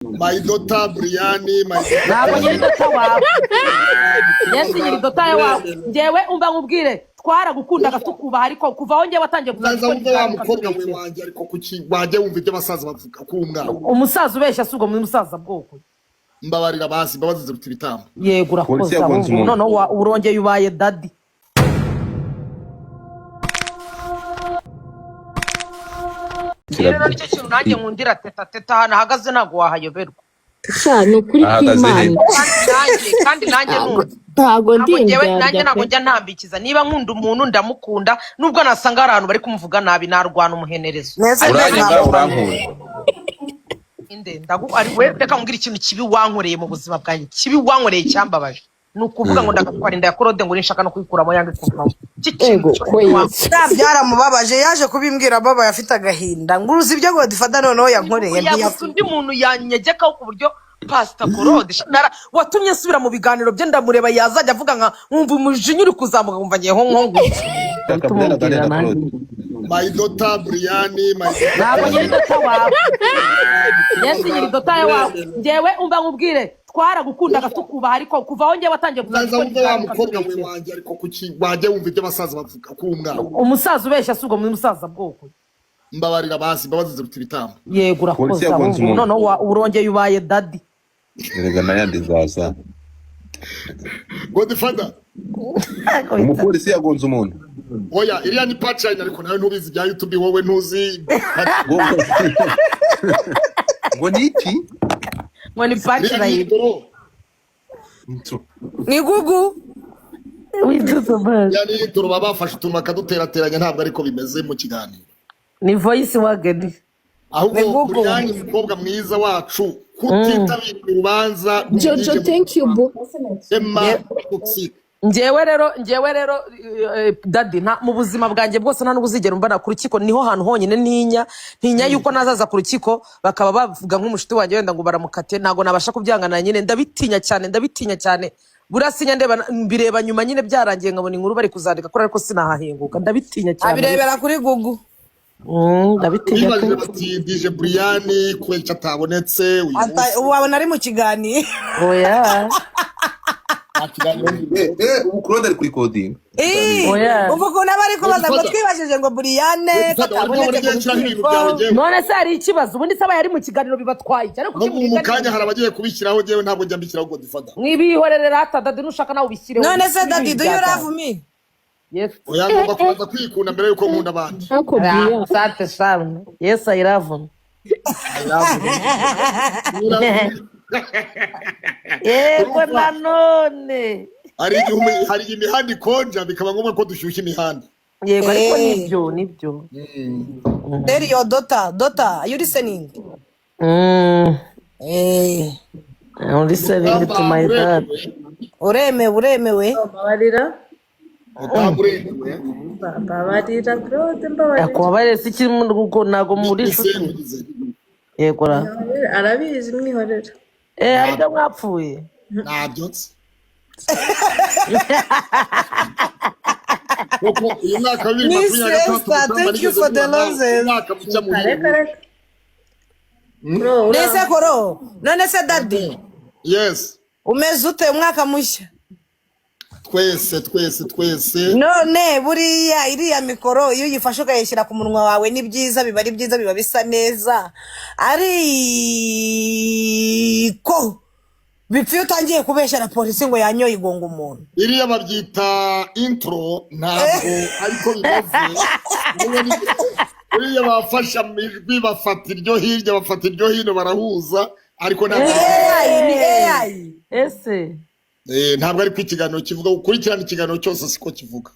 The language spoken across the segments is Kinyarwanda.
My daughter Briani, my ntabwo daughter. nyiri dota wawe Yesu nyiri dota wawe njyewe umva nkubwire twaragukundaga tukubaha ariko kuva aho njyewe watangiye Uzaza wumva wa mukobwa we wanjye ariko kuki wajye wumva ibyo abasaza bavuga kumwana. umusaza ubeshya asubwo mu musaza bwoko Mbabarira basi mbabazi ziruta ibitambo. yego urakoze none urongeye ubaye daddy rero nicyo kintu nanjye nkundira teta hano ahagaze ntabwo wahayoberwa ni ukuri kw'Imana kandi nanjye ntabwo nanjye ntabwo njya ntambikiza niba nkunda umuntu ndamukunda nubwo nasanga hari abantu bari kumuvuga nabi narwana umuhenerezo reka mbwira ikintu kibi wankoreye mu buzima bwanjye kibi wankoreye cyambabaje ni ukuvuga ngo ndagatwara inda ya Claude ngo nishaka no kuyikuramo yange kuvamo byaramubabaje yaje kubimbwira baba yafite agahinda nguruzi ibyo ngo difada noneho yankoreye yagusa undi muntu yanyegekaho ku buryo Pastor Claude watumye nsubira mu biganiro bye ndamureba yazajya avuga nka nkumva umujinya uri kuzamuka nkumva ngiye nkongo My daughter Briani, my ntabwo nyiri dota wawe Yesu nyiri dota wawe njyewe umva nkubwire twaragukundaga tukubaha ariko kuva aho njyewe watangiye Uzaza wumva wa mukobwa we wanjye ariko kuki wajye wumva ibyo abasaza bavuga kumwana. umusaza ubeshya asubwo mu musaza bwoko Mbabarira basi mbabazi ziruta ibitambo. yego urakoze none urongeye ubaye daddy erega nayandi zaza Godfather umupolisi yagonze umuntu oya iriya ni punchline ariko nawe ntubizi bya YouTube wowe ntuzi ngo ni iki ngo ni punchline ni gugu yani itoro babafashe utuntu bakaduterateranya ntabwo ariko bimeze mu kiganiro ni voice wageni ahubwo Briani umukobwa mwiza wacu kutitabira urubanza Jojo thank you boo njyewe rero daddy mu buzima bwanjye bwose nta n'ubuzigera mbana ku rukiko niho hantu honyine ntinya yuko nazaza ku rukiko bakaba bavuga nk'umushiti wanjye wenda ngo baramukate ntago nabasha kubyangana nyine ndabitinya cyane burasinya mbireba nyuma nyine byarangiye nkabona inkuru bari kuzandika kuri ariko sinahahinguka ndabitinya cyane abirebera kuri gugu ndabitinya bati DJ Briani kwecya atabonetse wabona ari mu kiganiro oya Claude ari kuri coding ubu ukuntu aba ari kubaza ngo twibajije ngo Briane katabonetse none se hari ikibazo ubundi se abaye ari mu kiganiro bibatwaye cyane kuko mu kanya hari abagiye kubishyiraho jewe ntabwo njya mbishyiraho Godfather mwibihorerera hata daddy nushaka nawe ubishyireho none se daddy do you love me yes oya ngomba kubanza kwikunda mbere yuko nkunda abandi sante sana yes I love you yego nanone hari imihanda ikonja bikaba ngombwa ko dushyushya imihanda yego ariko nibyo there your daughter are you listening I'm listening to my dad uremewe Babarira Claude mbabarira yakubabarira si kimwe nuko nago muri inshuti yego arabizi mwihorera ariko mwapfuye ntabyo kuko uyu mwaka wa 2023 thank you for the roses mwaka mucya mu nese koro none se daddy yes umeze ute umwaka mushya twese none buriya iriya mikoro iyo uyifashe ukayishyira ku munwa wawe ni byiza biba ari byiza biba bisa neza ariko bipfuye utangiye kubeshya na polisi ngo yanyoye igonga umuntu iriya babyita intro ntabwo ariko bimaze uriya bafasha amajwi bafata iryo hirya bafata iryo hino barahuza ariko ntabwo AI ese ntabwo ari kwikiganiro kivuga ukurikirana ikiganiro cyose siko kivuga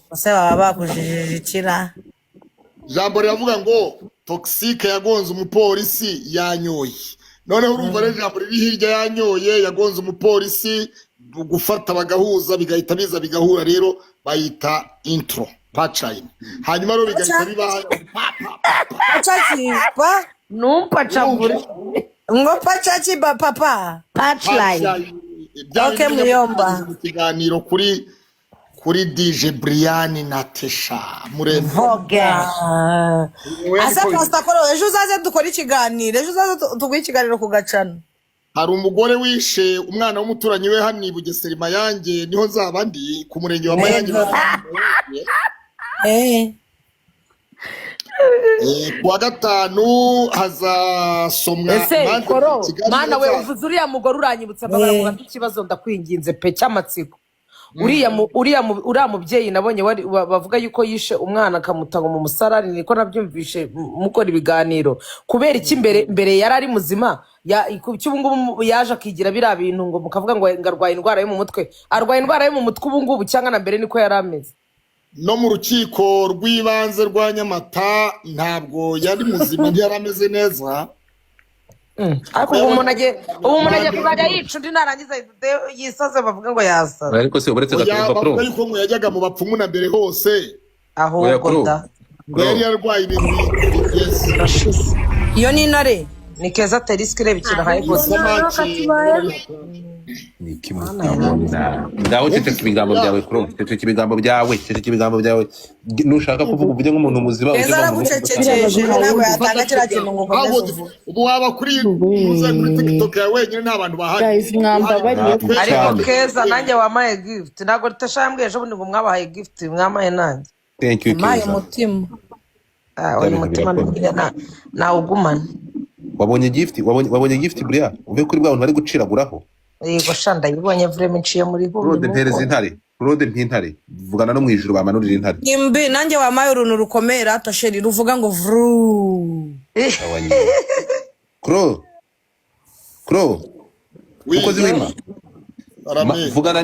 bose baba bakujijije ikira jambo riravuga ngo toxique yagonze umupolisi yanyoye noneho urumva rero jambo riri hirya yanyoye yagonze umupolisi gufata bagahuza bigahita biza bigahura rero bayita intro punchline hanyuma rero bigahita biba pachachipa numpa chamburi ngo pachachipa papa punchline okay muyomba ikiganiro kuri kuri DJ Brian na Tesha Murembe. Vogue. Wowe Asa ariko Pastor Koro ejo uzaze dukora ikiganiro. Ejo uzaze tuguhe ikiganiro ku Gacano. hari umugore wishe umwana w'umuturanyi we hano i Bugesera Mayange, niho nzaba ndi ku murenge wa Mayange. Kuwa gatanu hazasomwa ese koro Kigali mana we neza. uvuze uriya mugore uranyibutsa mbabara ikibazo ndakwinginze pe cy'amatsiko. uriya mubyeyi nabonye bavuga yuko yishe umwana akamuta ngo mu musarani, niko nabyumvishe mukora ibiganiro. Kubera iki mbere yari ari muzima cy'ubungubu yaje akigira biriya bintu ngo mukavuga ngo arwaye indwara yo mu mutwe? Arwaye indwara yo mu mutwe ubungubu cyangwa na mbere niko yari ameze? No mu rukiko rw'ibanze rwa Nyamata ntabwo yari muzima, ntiyari ameze neza. Ariko ubu umuntu agiye kuzajya yica undi narangiza yisaze bavuga ngo yasaze. ariko se uretse gatumva pro bavuga yuko ngo yajyaga mu bapfumu na mbere hose, ahubwo da ngo yari yarwaye ibintu bigeze. Iyo ni intare. ni Keza Teriski reba ikintu haye gusa. ni kimukabona ngaho cece ibigambo byawe pro cece ibigambo byawe nushaka kuvuga uvuge nk'umuntu muzima Keza aragucecekeje ntabwo yatanga kiriya kintu ngo ukomeze. Ubu waba kuri TikTok yawe wenyine nta bantu bahari. Guys, mwambabariye Ariko Keza nanjye wamaye gift, ntabwo tutashambwe ejo bundi ngo mwabahaye gift, mwamaye nanjye. thank you Maye Keza. mutima. Oya mutima na ugumana. wabonye gift buriya uve kuri bwa bantu bari guciraguraho. Yego shanda yibonye vraiment nciye muri Claude mpereza intare, Claude mpintare vugana no mwijuru bamanurira intare. Imbi nanjye wamaye uruntu rukomera tosheri ruvuga ngo vru. Kro ukoze wima vugana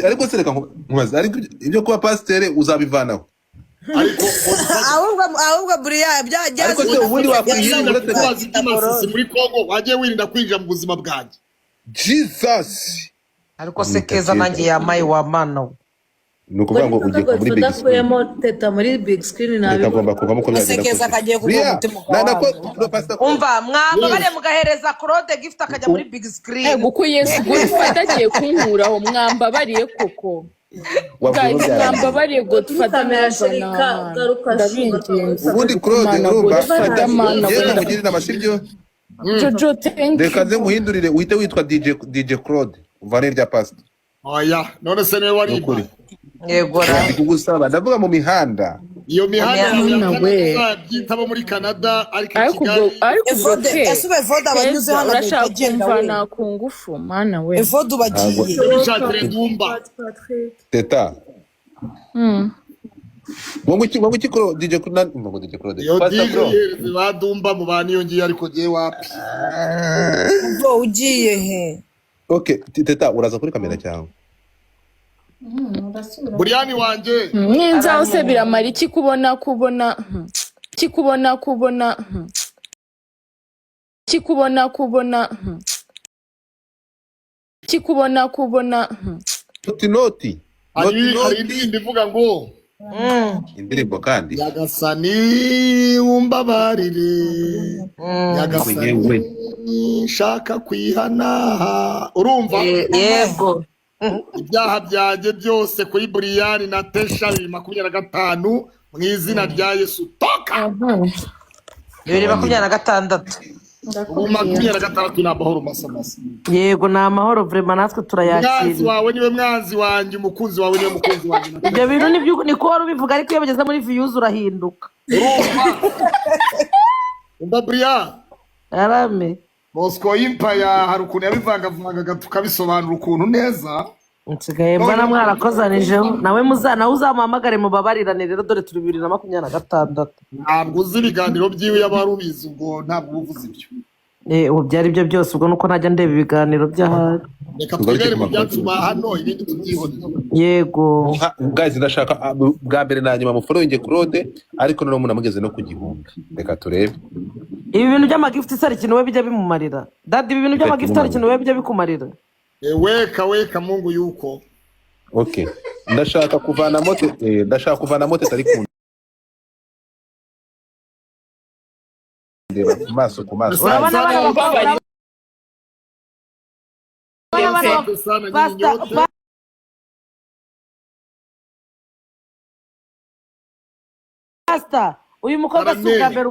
ariko sereka nkubaza ariko ibyo kuba pasteur uzabivanaho. Ariko ahubwo buriya byaje ariko se ubundi wakwirinda uretse kubaza muri Kongo wagiye wirinda kwinjira mu buzima bwanjye. Jesus. ariko se Keza nanjye yamaye wa mana. Nukuvuga ngo ugiye muri big screen. Teta muri big screen Agomba kuvamo ko byagenda. Keza kagiye kuvuga umutima wawe. Umva mwambabare mugahereza Claude gift akajya muri big screen. kuko Yesu Godfather agiye kunkuraho, mwambabariye koko. Guys, mwambabariye Godfather Amerika garuka ndabinginze. Ubundi Claude urumva Godfather mana yenda mugirira amashibyo. Jojo thank Reka you. ze muhindurire uhite witwa DJ Claude uvane rya pastor. Oya none se niwe wari Ukuri. Yego Ndi kugusaba ndavuga mu mihanda. iyo mihanda we byitabo muri Canada ariko ariko Evode asube Voda banyuze hano urashaka kumvana ku ngufu mana we. Evode bagiye bishakire Dumba. Teta. Ngo iki ko DJ Claude. Yo Pastor Pro. DJ badumba mu bani yongiye ariko giye wapi. ubwo ugiye he? Okay, Teta uraza kuri kamera cyangwa? Brian wanje Mwenza ose biramara iki kubona Noti. hari indirimbo ivuga ngo Indirimbo kandi. Nyagasani umbabarire, Nyagasani shaka kwihana. Urumva? Yego. Ibyaha byanjye byose kuri Brian na Tesha 2025 mu izina rya Yesu toka. 2026. Ubu 2026 ni amahoro masamasa. Yego ni amahoro vraiment natwe Mwanzi turayakira. wawe niwe mwanzi wanjye, umukunzi wawe niwe mukunzi wanjye. Ibyo bintu niko wari ubivuga, ariko iyo bageze muri views urahinduka. Umva Brian Arame. Moscow Empire hari ukuntu yabivangavangaga tukabisobanura ukuntu neza. Nsigaye mbona mwarakozanijeho nawe uzamuhamagare mubabarirane rero, dore turi 2026. Ntabwo uzi ibiganiro byiwe yabarubizi ubwo ntabwo uvuze ibyo. Ubu byari byo byose ubwo nuko najya ndeba ibiganiro by'ahari. Reka twirere mu byatuma hano ibindi tubyihorera. Yego. Guys ndashaka bwa mbere na nyuma mu following Claude ariko none umuntu amugeze no ku gihumbi. Reka turebe. Ibi bintu by'amagift sari kintu we bijya bimumarira. Dad ibi bintu by'amagift sari kintu we bijya bikumarira. Weka Mungu yuko. Okay. Ndashaka kuvana mote tari ku ndeba maso ku maso. Urabona pastor uyu mukobwa si ubwa mbere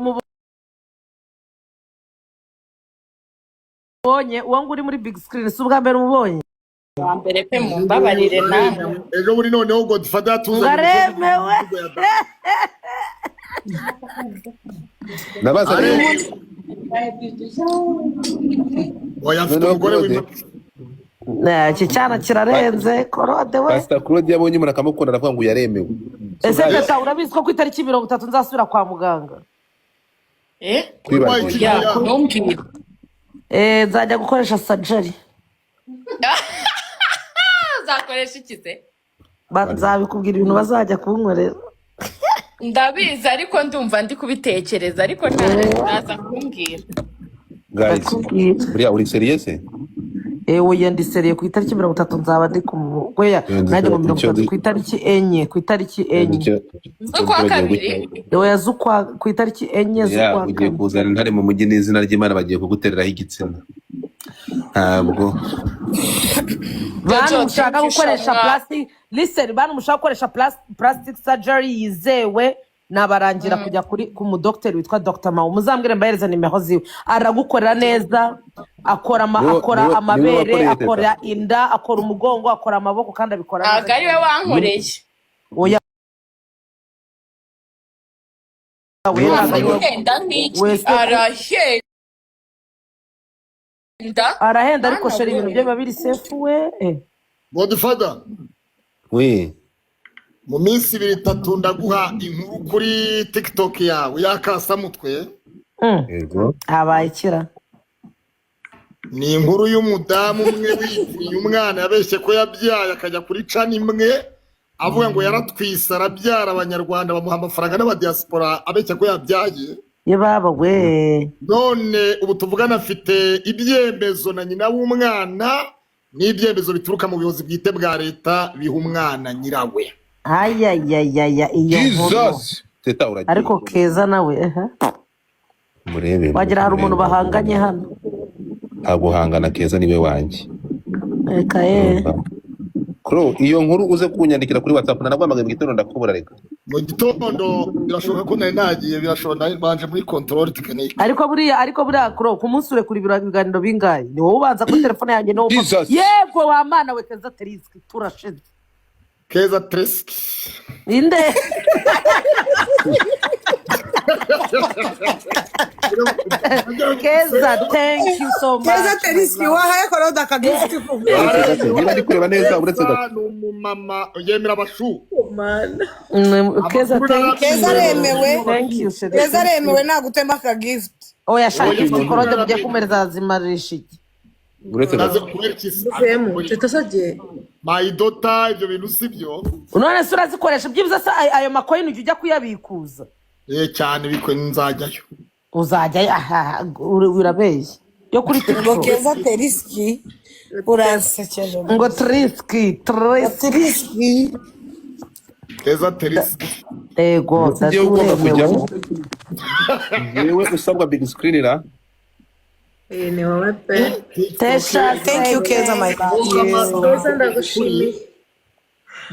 umubonye uwo ngo uri muri big screen si ubwa mbere umubonye mbere pe mumbabarire nawe ejo buri noneho Godfather yatuzanye ngaremewe nabazanye oya afite umugore w'imana iki cyana kirarenze korode we Pastor Claude yabonye umuntu akamukunda aravuga ngo yaremewe ese teta urabizi ko ku itariki 30 nzasubira kwa muganga ntumbwire nzajya gukoresha surgery uzakoresha iki se nzabikubwira ibintu bazajya kunkorera ndabizi ariko ndumva ndi kubitekereza ariko ntaza kumbwira guys buriya uri serious oya ndi seriye ku itariki 30 nzaba ndi kumugweya nanjye mu 30 ku itariki 4 z'ukwa kabiri oya z'ukwa ku itariki 4 z'ukwa ugiye kuzana intare mu mujyi n'izina ry'Imana bagiye kugutereraho igitsina ntabwo bantu mushaka gukoresha plastic listen bantu mushaka gukoresha plastic surgery yizewe nabarangira kujya ku mudokiteri witwa Dr. Mao muzambwire mbahereza nimero ziwe aragukorera neza akora amabere akora inda akora umugongo akora amaboko kandi abikora neza ntabwo ari we wankoreye oya arahenda ariko sheri ibintu bye biba biri safe we Godfather we mu minsi 2-3 ndaguha inkuru kuri TikTok yawe yakasamutwe yego habaye kira ni inkuru y'umudamu umwe witiriye umwana yabeshye ko yabyaye akajya kuri cani imwe avuga ngo yaratwise arabyara abanyarwanda bamuha amafaranga n'abadiaspora abeshye ko yabyaye baba we none ubu tuvugana afite ibyemezo na nyina w'umwana n'ibyemezo bituruka mu buyobozi bwite bwa leta biha umwana nyirawe ayayayaya iyo nkuru teta uragiye ariko keza nawe murebe wagira hari umuntu bahanganye hano aguhangana keza niwe wanjye reka Kro iyo nkuru uze kunyandikira kuri WhatsApp naragwamaga mu gitondo ndakubura reka mu gitondo birashoboka ko nari nagiye birashoboka banje muri control technique ariko buriya Kro ku munsi ure kuri ibiganiro bingaye ni wowe ubanza kuri telefone yanjye no yego wa mana we Keza Teriski turashize Keza Teriski inde Keza thank you so much Keza Teriski wahaye korode akagifuti niba ndi kureba neza uretse gato mama yemera abashu Keza remewe thank you Keza remewe nagutemba akagift oya shaki korode mujye kumereza zimarisha iki uretse gato tutasagiye my daughter ibyo bintu sibyo none se urazikoresha byibuze se ayo makoyini ujya kuyabikuza cyane biko nzajyayo uzajya urabeshya yo kuri TikTok Keza Teriski uransekeje ngo Teriski Keza Teriski ego ugiye ugomba kujyamo yewe usabwa big screen ra ni wowe pe Tesha thank you Keza my Keza ndagushimiye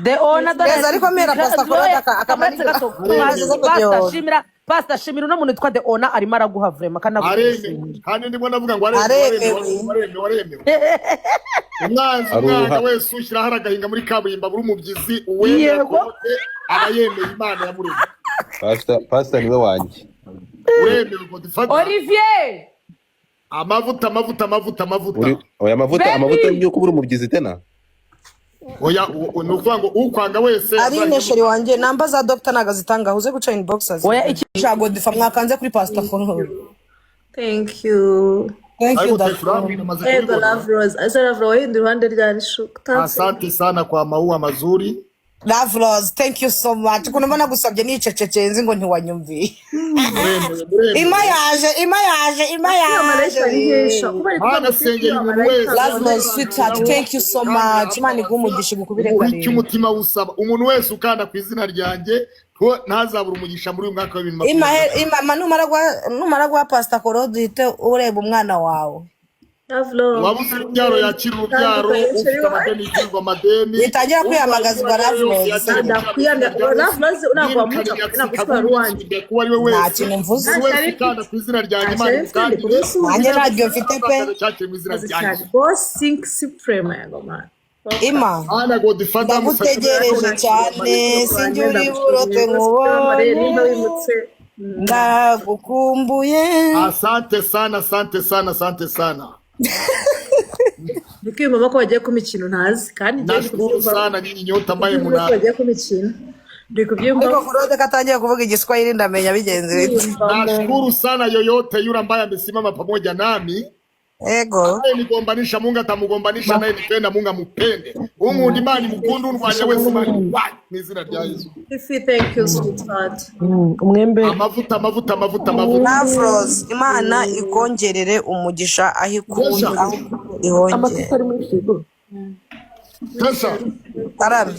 the owner Keza ariko mera pasta korode akamanira Pastor shimira no muntu witwa the owner arimo araguha vraiment kandi ndimo navuga ngo aremewe umwana wese ushyira hari agahinga muri kaburimbo buri umubyizi uwemera aba yemeye Imana yamuremye pastor niwe wanjye uremewe Godfather Olivier amavuta oya amavuta y'uko buri umubyizi tena oya nuvuga ngo ukwanga wese ari nesheri wanje namba za doctor nagazitanga uze guca inboxes oya iki shago difa mwakanze kuri pastor for thank you Dr. Love Rose asa Love Rose ndi rwanda rya rishuka asante sana kwa maua mazuri Love Rose thank you so much kuno mbona gusabye nicececenzi ngo ntiwanyumvi ima yaje Mana sengeri mwese Love my sweetheart thank you so much mani gumugisha gukubire kare icyo umutima usaba umuntu wese ukanda ku izina ryanjye ntazabura umugisha muri uyu mwaka wa 2020 ima numara gwa pastor korode ite ureba umwana wawe Avlo. wabuze urubyaro yakira urubyaro ufite amadeni yishyurwa amadeni Bitangira kwiyamagazwa Ravlos. Ndakwiyamya Ravlos ntabwo wamuca nagutwara uwanjye. kuba ari we Nta wese kintu mvuze. wese ukanda ku izina ryanjye Imana ikandire Nanjye ntaryo mfite pe. cyakira mu izina ryanjye Boss Sink Supreme yagoma. Ima. Ana Godfather Ndagutegereje cyane sinjye uri burote nkubonye. Ndagukumbuye. Asante sana, asante sana, asante sana. Ndikiyumva ko bagiye kuma ikintu ntazi kandi Nashukuru sana nyinyi nyote ambaye muna bagiye kuma ikintu. Ndikubyumva. Ariko Claude katangiye kuvuga igiswahili ndamenya bigenze bite. nashukuru sana yoyote yule ambaye amesimama pamoja nami. Ego. Ambaye nigombanisha Mungu atamugombanisha naye nipenda Mungu amupende. Umuntu Imana imukundu urwanya wese Imana imwanye mu izina rya Yesu. Thank you sweetheart. Umwembe Amavuta. Ravlos Imana ikongerere umugisha aho ikunda aho ihongera. amavuta ari muri frigo. Sasa Arabe.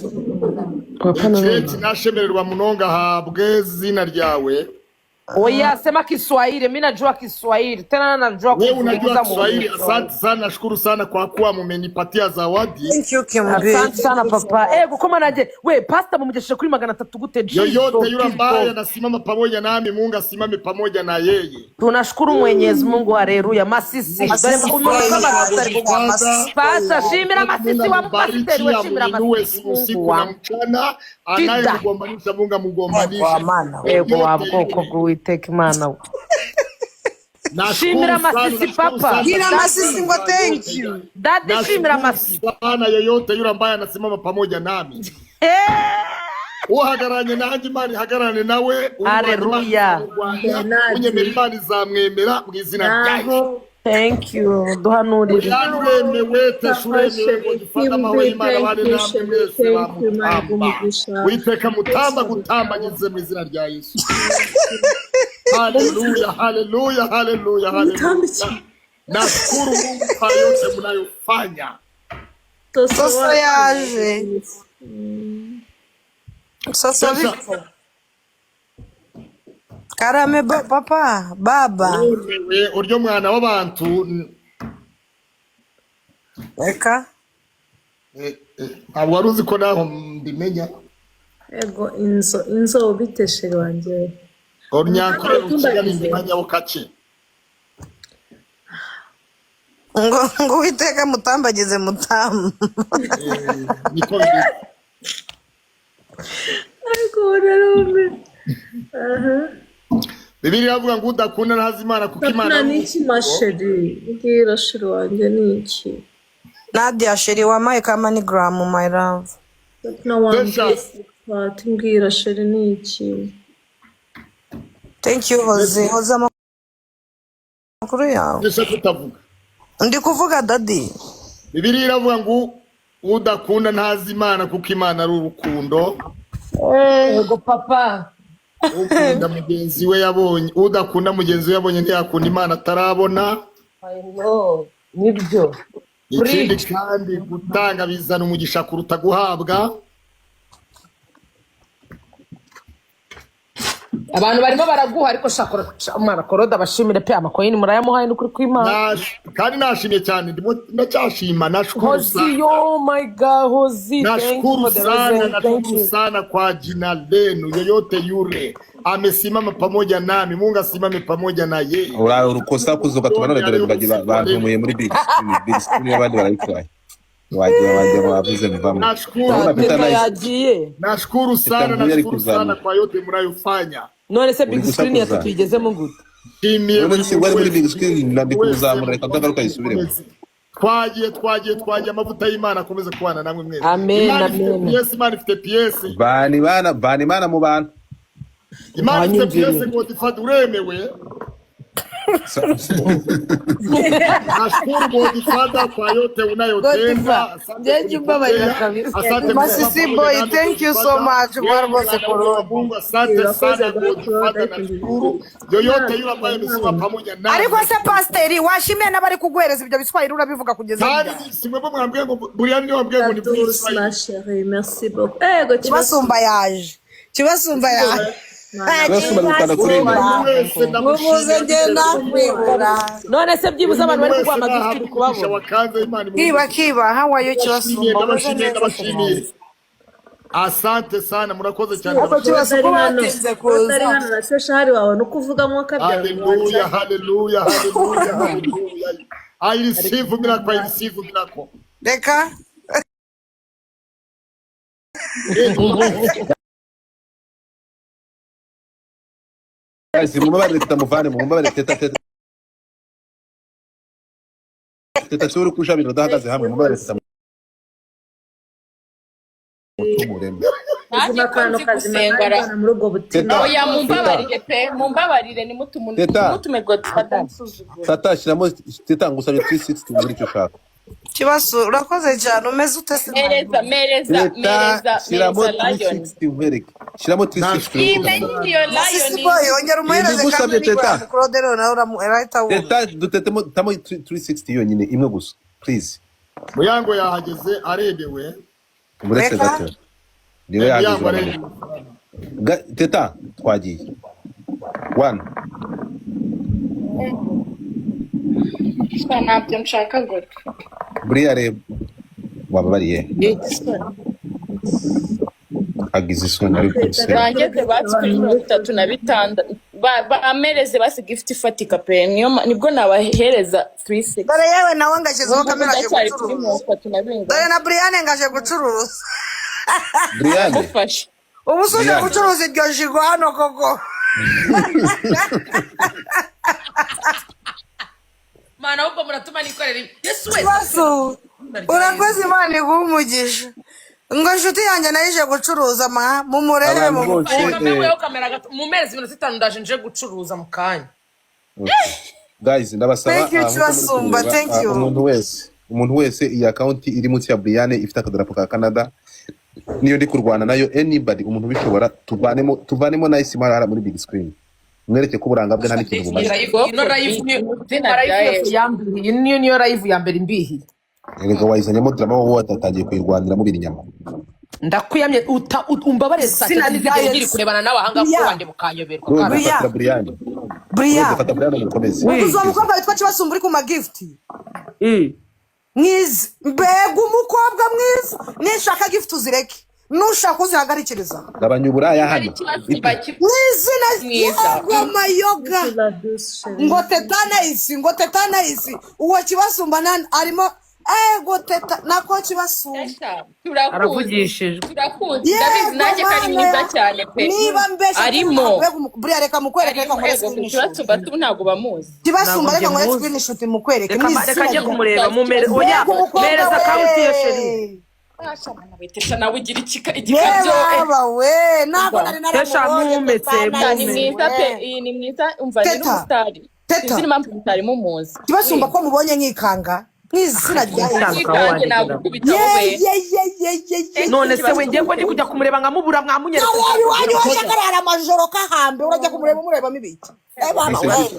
Cheti nashemererwa munonga habwe zina ryawe. Oya, sema Kiswahili, mimi najua Kiswahili. Tena najua Wewe unajua kuzungumza Kiswahili. Mungu. Asante sana, nashukuru sana kwa kuwa mumenipatia zawadi. Thank you Kimbi. Asante sana papa. Gukoma naje. We, pastor mumugesheje kuri 300 gute? Yoyote yule ambaye anasimama pamoja nami, Mungu asimame pamoja na yeye. Tunashukuru Mwenyezi Mungu, haleluya. Masisi. Masisi Umuntu kama kweli. Pasa shimira masisi wa pastor we shimira masisi. Usiku na mchana anayemgombanisha Mungu amgombanishe. Ego wa bwoko bw'Uwiteka Imana. Shimira masisi papa. Gira masisi ngo thank you. Dadi shimira masisi. Bwana yoyote yule ambaye anasimama pamoja nami. Uhagaranye nanjye Imana ihagarane nawe. Haleluya. Unyemera Imana izamwemera mu izina ryayo. Thank you. Duhanurire. Yanuremewe teshuremewe ngo dufata amahoro y'Imana bane namwe mwese bamutamba. Witeka mutamba gutambanyize mu izina rya Yesu. Haleluya, haleluya, haleluya, haleluya. Nashukuru Mungu kwa yote mnayofanya. Soso yaje. Soso vipi? Karame papa, baba. Wewe uryo mwana w'abantu. Eka. Ntabwo wari uzi ko naho mbimenya. Ego inzo biteshere wanje. Ornyankore ukigana imanya ukace. Ngo Uwiteka mutambagize mutamba. Niko biri. Ariko narume. Bibiliya iravuga ngo udakunda ntazi Imana kuko Imana ni iki masheri? Ngira sheri wanje ni iki? Nadia sheri wa my Moneygram my love. No one but ngira sheri ni iki? Thank you Jose. Jose amakuru yawe. Ndetse kutavuga. Ndi kuvuga daddy. Bibiliya iravuga ngo udakunda ntazi Imana kuko Imana ari urukundo. Ego papa. Ukunda mugenzi we yabonye, udakunda mugenzi we yabonye ntiyakunda Imana atarabona. I know. Nibyo. Ikindi kandi gutanga bizana umugisha kuruta guhabwa. Abantu barimo baraguha ariko shakora umwana Koroda bashimire pe amakoyini murayamuhaye n'ukuri kw'Imana. Kandi nashimye cyane ndimo ndacyashima nashukuru Hozi, oh my God, Hozi, nashukuru sana kwa jina lenu. Yoyote yule amesimama pamoja nami, Mungu asimame pamoja na yeye. Ura urukosa kuzuka tubana dore bagira bantu muri big screen y'abandi barayitwaye. Waje wavuze mvamo. Nashukuru sana kwa yote mnayofanya. None se big screen yatugezemo gute? None se wari muri big screen ndikuzamura reka ndagaruka yisubiremo. Twagiye amavuta y'Imana akomeze kubana namwe mwese. Amen, amen. Yes, Imana ifite PS. Bani Imana mu bantu. Imana ifite PS ngo difate uremewe. Nashukuru Godfather kwa yote unayotenda. Asante Masisi boy, thank you so much. Barabose Koroda. Asante sana Godfather, nashukuru. Yoyote yule ambaye amesimama pamoja nawe. Ariko se pastor washimye n'abari kuguhereza ibyo biswahili urabivuga kugeza kandi simwe mwambwiye ngo buriya niyo wambwiye ngo ni Biswahili. Merci beaucoup. Ego Kibasumba yaje. Bose barutana kuri umuntu wese mubuze ndamushimira ngenda kwibura none se byibuze abantu bari kuguha wese amagifuti uri nahamukurisha kubabona wakanze Imana kiba hawayo ndabashimiye kibasumba mubuze ndabashimiye neza ndabashimiye cyane asante sana murakoze cyane ako ndabashimiye kibasuko batinze utari kuza hano na sheshari wawe no kuvugamo akabyara haleluya haleluya haleluya haleluya I receive miracle I receive miracle reka guys mumbabarire tutamuvane mumbabarire teta turi kushabira udahagaze hamwe mumbabarire tutamuremo nanjye ko nzi gusengara muri ubwo butima oya mumbabarire pe mumbabarire nimutume Godfather nsuzugura tata shiramo teta ngusabye 360 muri icyo shaka kibasu urakoze cyane umeze ute se teta shiramo lion 360 ubereke shiramo 360 imenye iyo sisi lion boy ongera umuhereze Nibigusabye, kandi Teta. Claude nawe urahita wumva teta dutetemo tamo 360 yonyine imwe gusa please muyango yahageze arebewe muretse Reka. gato niwe muyango yahageze arebewe teta twagiye 1 ntabyo nshaka Godfather buriya reba wababariye agize isoni ari kubise bangeze basi kuri 36 bamereze basi gift ifatika pe nibwo nabahereza 360 dore yewe nawe ngashyizeho kamera aje ndacyari kuri gucuruza 37 dore na Brian ngaje gucuruza Brian mufashe ubu suje Brian. gucuruza iryo jigo hano koko mana ahubwo muratuma nikorera ibi yesu wese kibasu urakoze Imana iguha umugisha ngo inshuti yanjye nayo ije gucuruza mumurebe Abantu mu bose ariko mbeweho kamera gato mu mezi 5 ndaje nje gucuruza mu kanya guys ndabasaba Thank you, Chibasumba, thank you. umuntu wese iyi account iri munsi ya Brian ifite akadarapo ka Canada niyo ndi kurwana nayo anybody umuntu bishobora tuvanemo nice marara muri big screen mwereke ko uburanga bwe nta n'ikintu bumaze niyo live ya mbere imbihiye erega wayizanyemo drama wowe watatangiye kuyirwanira mubiri inyama ndakuyamye umbabarire Sina nzigere ngiri Yesu. kurebana n'abahanga Yeah. ko bande mukanyoberwa Rose kandi fata Brian Brian fata Brian umukomeze uzi uwo mukobwa witwa Kibasumba uri ku magifti mwiza mbega umukobwa mwiza nishaka gift uzireke nushaka uzihagarikiriza gabanya uburaya hano mwizina Mwiza. yego mayoga ngo tetana isi uwo Kibasumba arimo ego teta nako Kibasumba aravugishijwe turakuzi ndabizi nanjye ko ari mwiza cyane pe niba mbese arimo buriya reka mukwereke reka nkore Kibasumba tu ntabwo bamuzi Kibasumba reka Ntabwo nkore ngemuzi. screenshot mukwereke reka njye kumureba Mbega oya mereza account ye sheri Tesha nawe ugira igikabyo yeba we nako nari Tesha naramubonye mwumetse, Tetana ni isi, mwiza pe we. iyi ni mwiza umva ni Teta. n'umusitari Teta. sinzi n'impamvu mutari mumuzi Kibasumba ko mubonye nkikanga mwizina rya Yesu ikange nagukubita wowe none se we ngiye ko ndi kujya kumureba nkamubura mwamunyereka wari wanyu waje karara amajoro kahambe urajya kumureba umurebamo ibiki bana we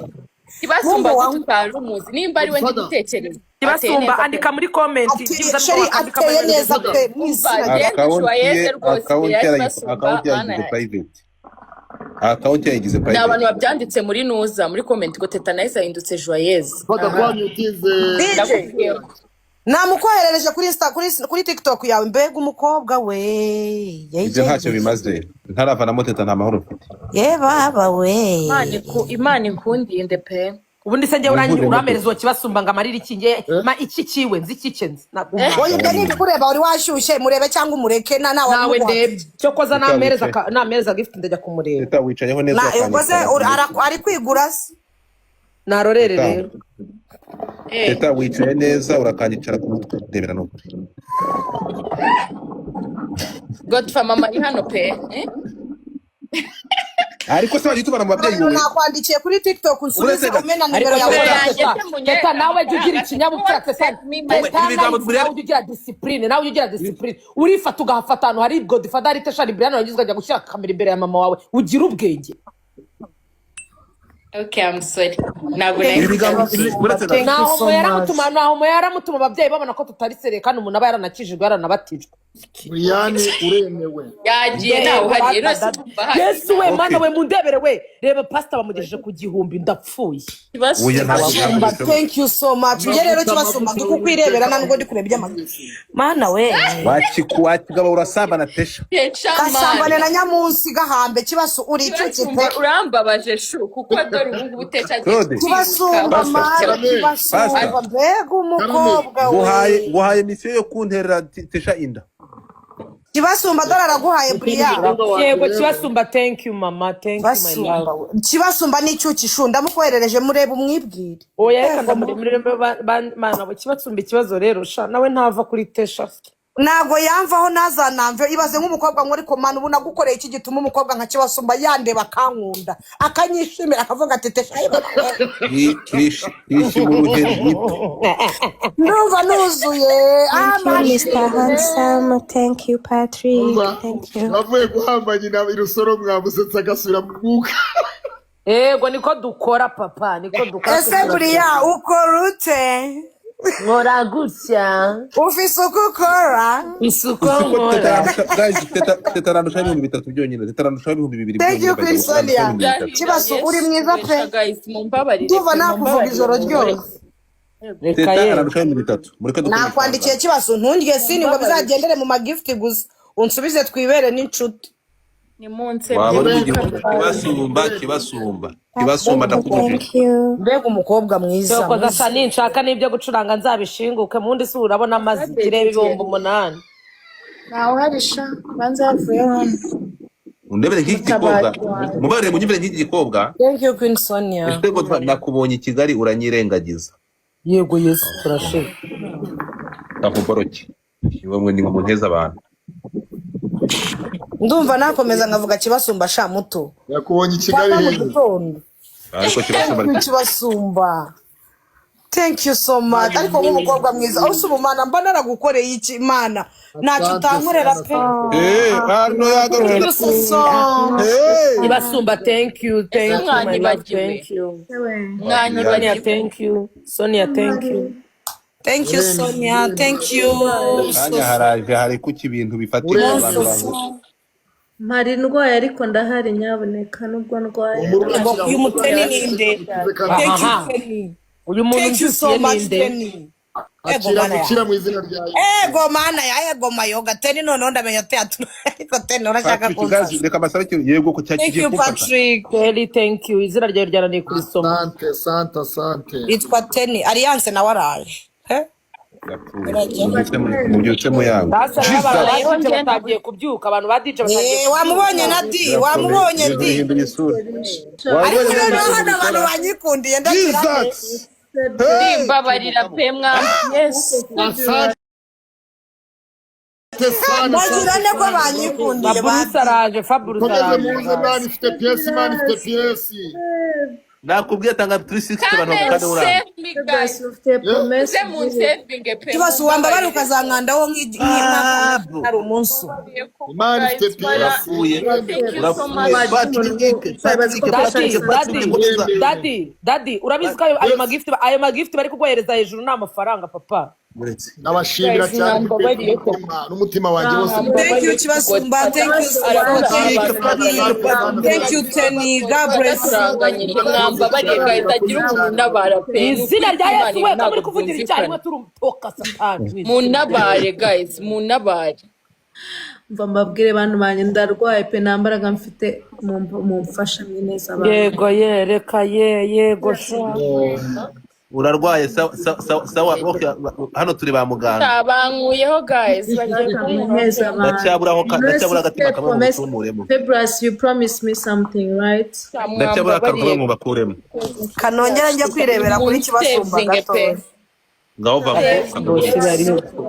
Kibasumba Wumva tutari umuzi nimba ari we ndi gutekereza Kibasumba andika muri comment byibuze sheri andika ateye muri neza pe mwizina rya account yagize ni private abantu babyanditse muri nuza muri comment ngo Teta Nice yahindutse joyeuse fata kwanyu utize DJ namukoherereje kuri TikTok yawe mbega umukobwa we ibyo ntacyo bimaze ntaravanamo Teta nta mahoro mfite ye baba we Imana inkundinde pe ubundi se njye uramereza uwo Kibasumba ngo amarire iki nge iki kiwe nzi kike nzi oya ibyo ni kureba uri washyushye murebe cyangwa umureke nawe ndebye cyo koza namereza gift ndajya kumureba Teta wicayeho neza ubwo se ari kwigura se narorere rero Teta wicaye neza urakanyicara ku mutwe ndebera n'ukuri Godfather mama ari hano pe ariko se wagitubana mu babyeyi wowe nakwandikiye kuri TikTok unsubize umena nimero yawe Teta nawe jya ugira ikinyabupfura Teta nawe ugira discipline urifata ugahafata ahantu hari Godfather ari Tesha Brian wagize ukajya gushyira kamera imbere ya mama wawe ugira ubwenge Okay, I'm sorry. Ntabwo naho yaramutuma ababyeyi babona ko tutari seriye kandi umuntu aba yaranakijijwe yaranabatijwe Brian uremewe. yagiye nawe uhari rero simba hari Yesu we mana Okay. we mundebere we reba pastor bamugejeje ku gihumbi ndapfuye. Oya ntabwo Kibasumba byabonetse. thank you so much njye rero Kibasumba ndi kukwirebera ntabwo ndi kureba iby'amakuru mana we Wakigaba urasambana Tesha. gasambane na Nyamunsi gahambe Kibasu uri icucite urambabaje shu kuko dore ubu ngubu utesha Claude. Kibasumba Pastor. mana Kibasumba Pastor. mbega umukobwa we Guhaye misiyo yo kuntera Tesha inda. Kibasumba dore araguhaye Brian Yego Kibasumba thank you mama thank you my Kibasumba love. we. Kibasumba n'icyuki shu ndamukoherereje murebe umwibwire Oya reka ndamuremere mana we Kibasumba ikibazo rero sha nawe ntava kuri Tesha. ntabwo yamvaho ntazanamve ibaze nk'umukobwa muri komana ubu nagukoreye iki gituma umukobwa nka Kibasumba yandeba akankunda akanyishimira akavuga ati Tesha Kirishi mu ruheri. ndumva nuzuye Thank you, Mr. Handsome. Thank you, Patrick. Thank you. Bavuye guhamba nyina irusoro mwamusetsa agasubira mu mwuka. Yego niko dukora papa niko dukora. ese Brian ukora ute Nkora gutya ufise uko ukora isuko nkora. Tetarandusha ibihumbi 3 byonyine. Tetarandusha ibihumbi 2 Thank you, byonyine. Sonia. Kibasu uri mwiza pe tuva nakuvuga ijoro ryose Reka ye Tetarandusha ibihumbi 3. Mureke dukore. nakwandikiye Kibasu ntundye sini ngo bizagendere mu magifti gusa unsubize twibere n'inshuti ni munsi Wabona Kibasumba ndakubuje. Thank you. mbega umukobwa mwiza Yoko gasa ninshaka n'ibyo gucuranga nzabishinguke mundi si urabona amazi kireba ibihumbi 8. ntawe uharisha banza havuye hano Undebere nk'iki gikobwa. Mubare munyibere nk'iki gikobwa. Thank you Queen Sonia Estego nakubonye i Kigali uranyirengagiza. Yego Yesu turashika. Nakuboroki. Iwe ni mu nteza abantu. ndumva nakomeza nkavuga Kibasumba sha muto Yakubonye i Kigali papa mu rero. gitondo Ariko Kibasumba Kibasumba thank you so much ariko nk'umukobwa mwiza usi umumana mbona aragukoreye iki imana ntacyo utankorera pe Arno yagarutse. Kibasumba thank you my love thank you. Sonia thank you. Sonia thank you. thank you Sonia thank you Kanya haraje hari kuki ibintu bifatika abantu bangu. mpari ndwaye ariko ndahari nyaboneka nubwo ndwaye uyu muteni ninde thank you Penny Uyu muntu thank you so much ninde? Penny ego Akira mana ya gukira mu izina rya Yesu. ego mana ya ego mayoga teni noneho ndamenya teatro ariko teni urashaka Patrick kumfasha gazi reka masabe ikintu yego ko thank cyakigiye you kumfata. Patrick Kelly thank you. Izina ryawe ryananiye kurisoma. Sante. yitwa Teni Alliance nawe araje Mubyutse mu yango. Sasa n'abantu badije batagiye kubyuka abantu badije batagiye. wamubonye na di wamubonye di Hindura isura. ariko rero hano abantu banyikundiye ndagira Jesus. mbabarira pe mwami yesu ndagira ne ko banyikundiye Fabrice araje Fabrice Komeze araje. muze mani ifite piyesi. Nakubwiye tanga 360 abantu bakane uranga. Guys, ufite promesse Kibasu wamba bari ukazankandaho nk'imana ari umunsi Imana ifite piyesi. Daddy urabizi ko ayo magift bari kuguhereza hejuru ni amafaranga papa. Nabashimira cyane n'umutima wanjye wose. thank you Kibasumba thank you Teni God bless turanganyije mwambabariye guys agira umuntu unabara pe Izina rya Yesu we muri kuvugira icyarimwe turumtoka satani. munabare guys munabare mva mbabwire bantu banjye ndarwaye pe nta mbaraga mfite mumfasha neza abantu Yego reka yego sha. Urarwaye sawa okay hano turi ba muganga. tabankuyeho guys bagiye neza abantu ndacyabura agatima kamwe mutumuremo. February you promised me something right Ndacyabura kamwe mu bakuremo. kanongera njye kwirebera kuri Kibasumba gato Ngaho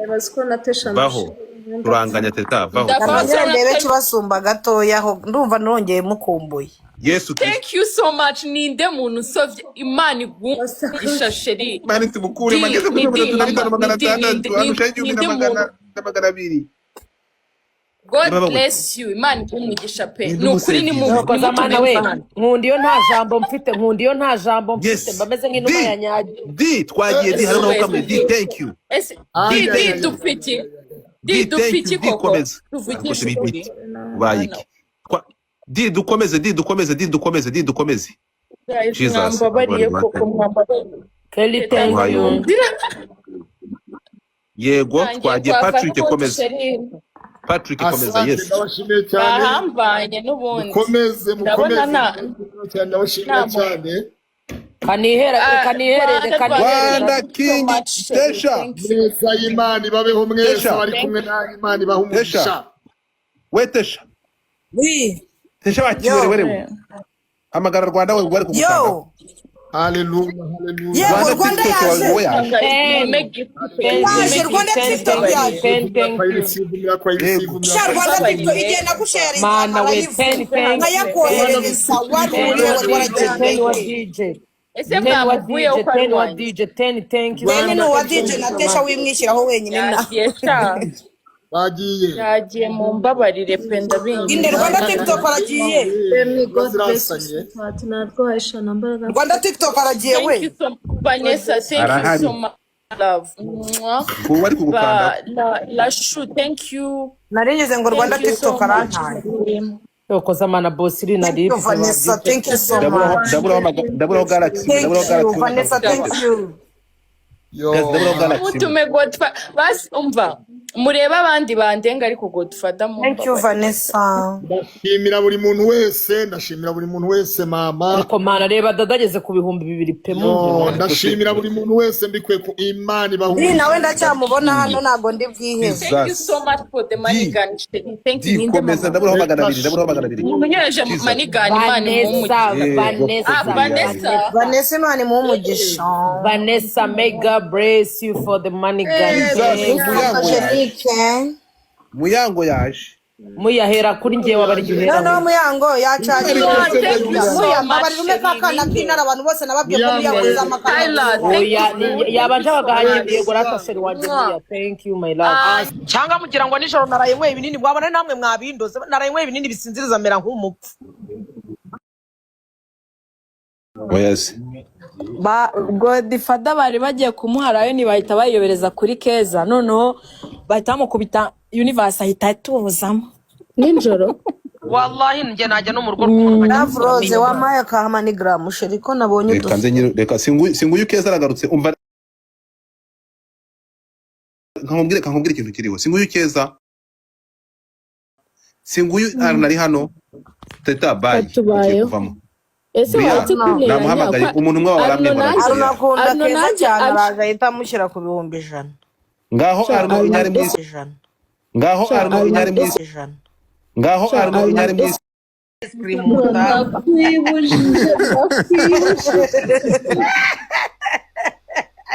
bazi ko natesha baho turanganya teta baho. kanongera ndebe Kibasumba gatoya ho ndumva nongeye mukumbuye Yesu thank you so much ninde muntu usovye imana igugisha sheri Mani tubukure mageze kuri 3500 anushaje 1200. God bless you imana igumugisha pe nukuri ni mu Koza mana we nkundiyo nta jambo mfite mbameze nk'inuma ya nyagi. Di twagiye di harimo kamwe di thank you. di dufite Di thank you dufiki di koko. komeza Tuvugishe ariko ukuri. bayiki di dukomeze Guys, Jesus mwambabariye koko mwambabariye. Kelly thank Wayo. you yego Nanjye twagiye twafata Patrick konti komeza sheri. Patrick komeza asante yes ndabashimiye cyane Bahambanye n'ubundi. mukomeze Ndabona cyane ndabashimiye nta- cyane kanihereze Rwanda King Tesha neza y'Imana ibabeho mwese Tesha. bari kumwe nanyu Imana ibahe umugisha Tesha we Tesha Oui. Tesha wakiwerewerewe hamagara Rwanda we bari kugukanda Yo. haleluya Yego, haleluya Rwanda TikTok yaje. wawe yaje Yaje, Rwanda TikTok yaje. Sha Rwanda TikTok igihe nagusharinga Mana we nkayivuna nkayakoherereza wari uriwe wari waragiye ese mwamuvuye uko ari wanjye. DJ 10 thank you Bene n'uwa DJ Natesha wimwishyiraho wenyine na Yagiye sha. bagiye Yagiye mu mbabarire pe ndabingiye. inde Rwanda TikTok aragiye Femi, God bless Bazirasanye. you. Pati narwaye sha nambaraga. Rwanda TikTok aragiye Thank we you so much, Vanessa. Thank you Arahari. so much, love. Mwah. ubu bari kugukanda La Shu, thank you. narigeze ngo Rwanda Thank you so TikTok much. arantaye yokoza mana bossiri na Thank you, Vanessa, thank you so much. ndaburaho Galaxy Thank you, Vanessa, thank you. yo ndaburaho Galaxy Mutume Godfather. Basi umva. Mureba abandi bandenga ariko Godfather mu. Thank you, Vanessa. ndashimira buri muntu wese mama ariko mana reba dadageze ku bihumbi 2 pe yo mu ndashimira buri muntu wese mbikwe ku Imana Ni ibahe nawe ndacyamubona hano ntago ndi bwihe. Thank you so much for the money gun. Thank you. di komeza ndaburaho magana abiri Munyereje money gun Imana imumugisha. Vanessa. Vanessa Imana imuhe umugisha. Vanessa mega bless you for the money gun Angelique. Muyango yaje muyahera kuri ngewe abaryohera Noneho Muyango yacaje. Thank you so Muyango much. abarume kakana k'intara abantu bose nababwiye ko Muyango Tyler, zamakana. oya yabanje bagahanye yego rataseri wanje muya thank you my love cyangwa mugira ngo nijoro naraye mwe ibinini bwabona namwe mwabindoze naraye mwe ibinini bisinziriza mera nk'umupfu oyase ba Godfather bari bagiye kumuharayo ntibahita bayobereza kuri Keza noneho bahita bamukubita universe ahita atuzamo Nijoro. wallahi nge najya no mu rugo rw'umuntu Love Rose wamaye ka manigram sheri ko nabonye reka nze nyine reka singuyu Keza aragarutse umva nkamumbwire ikintu kiriho singuyu Keza singuyu ari hano teta bayi Katubayeho. kuvamo Ese wati kunera namuhamagaye umuntu umwe waramwemera Arunakunda Arno Keza nanjye cyane aje. araje ahita amushyira ku bihumbi 100. ngaho Arno inyari mwisi ngaho Arno inyari mwisi ngaho Arno inyari mwisi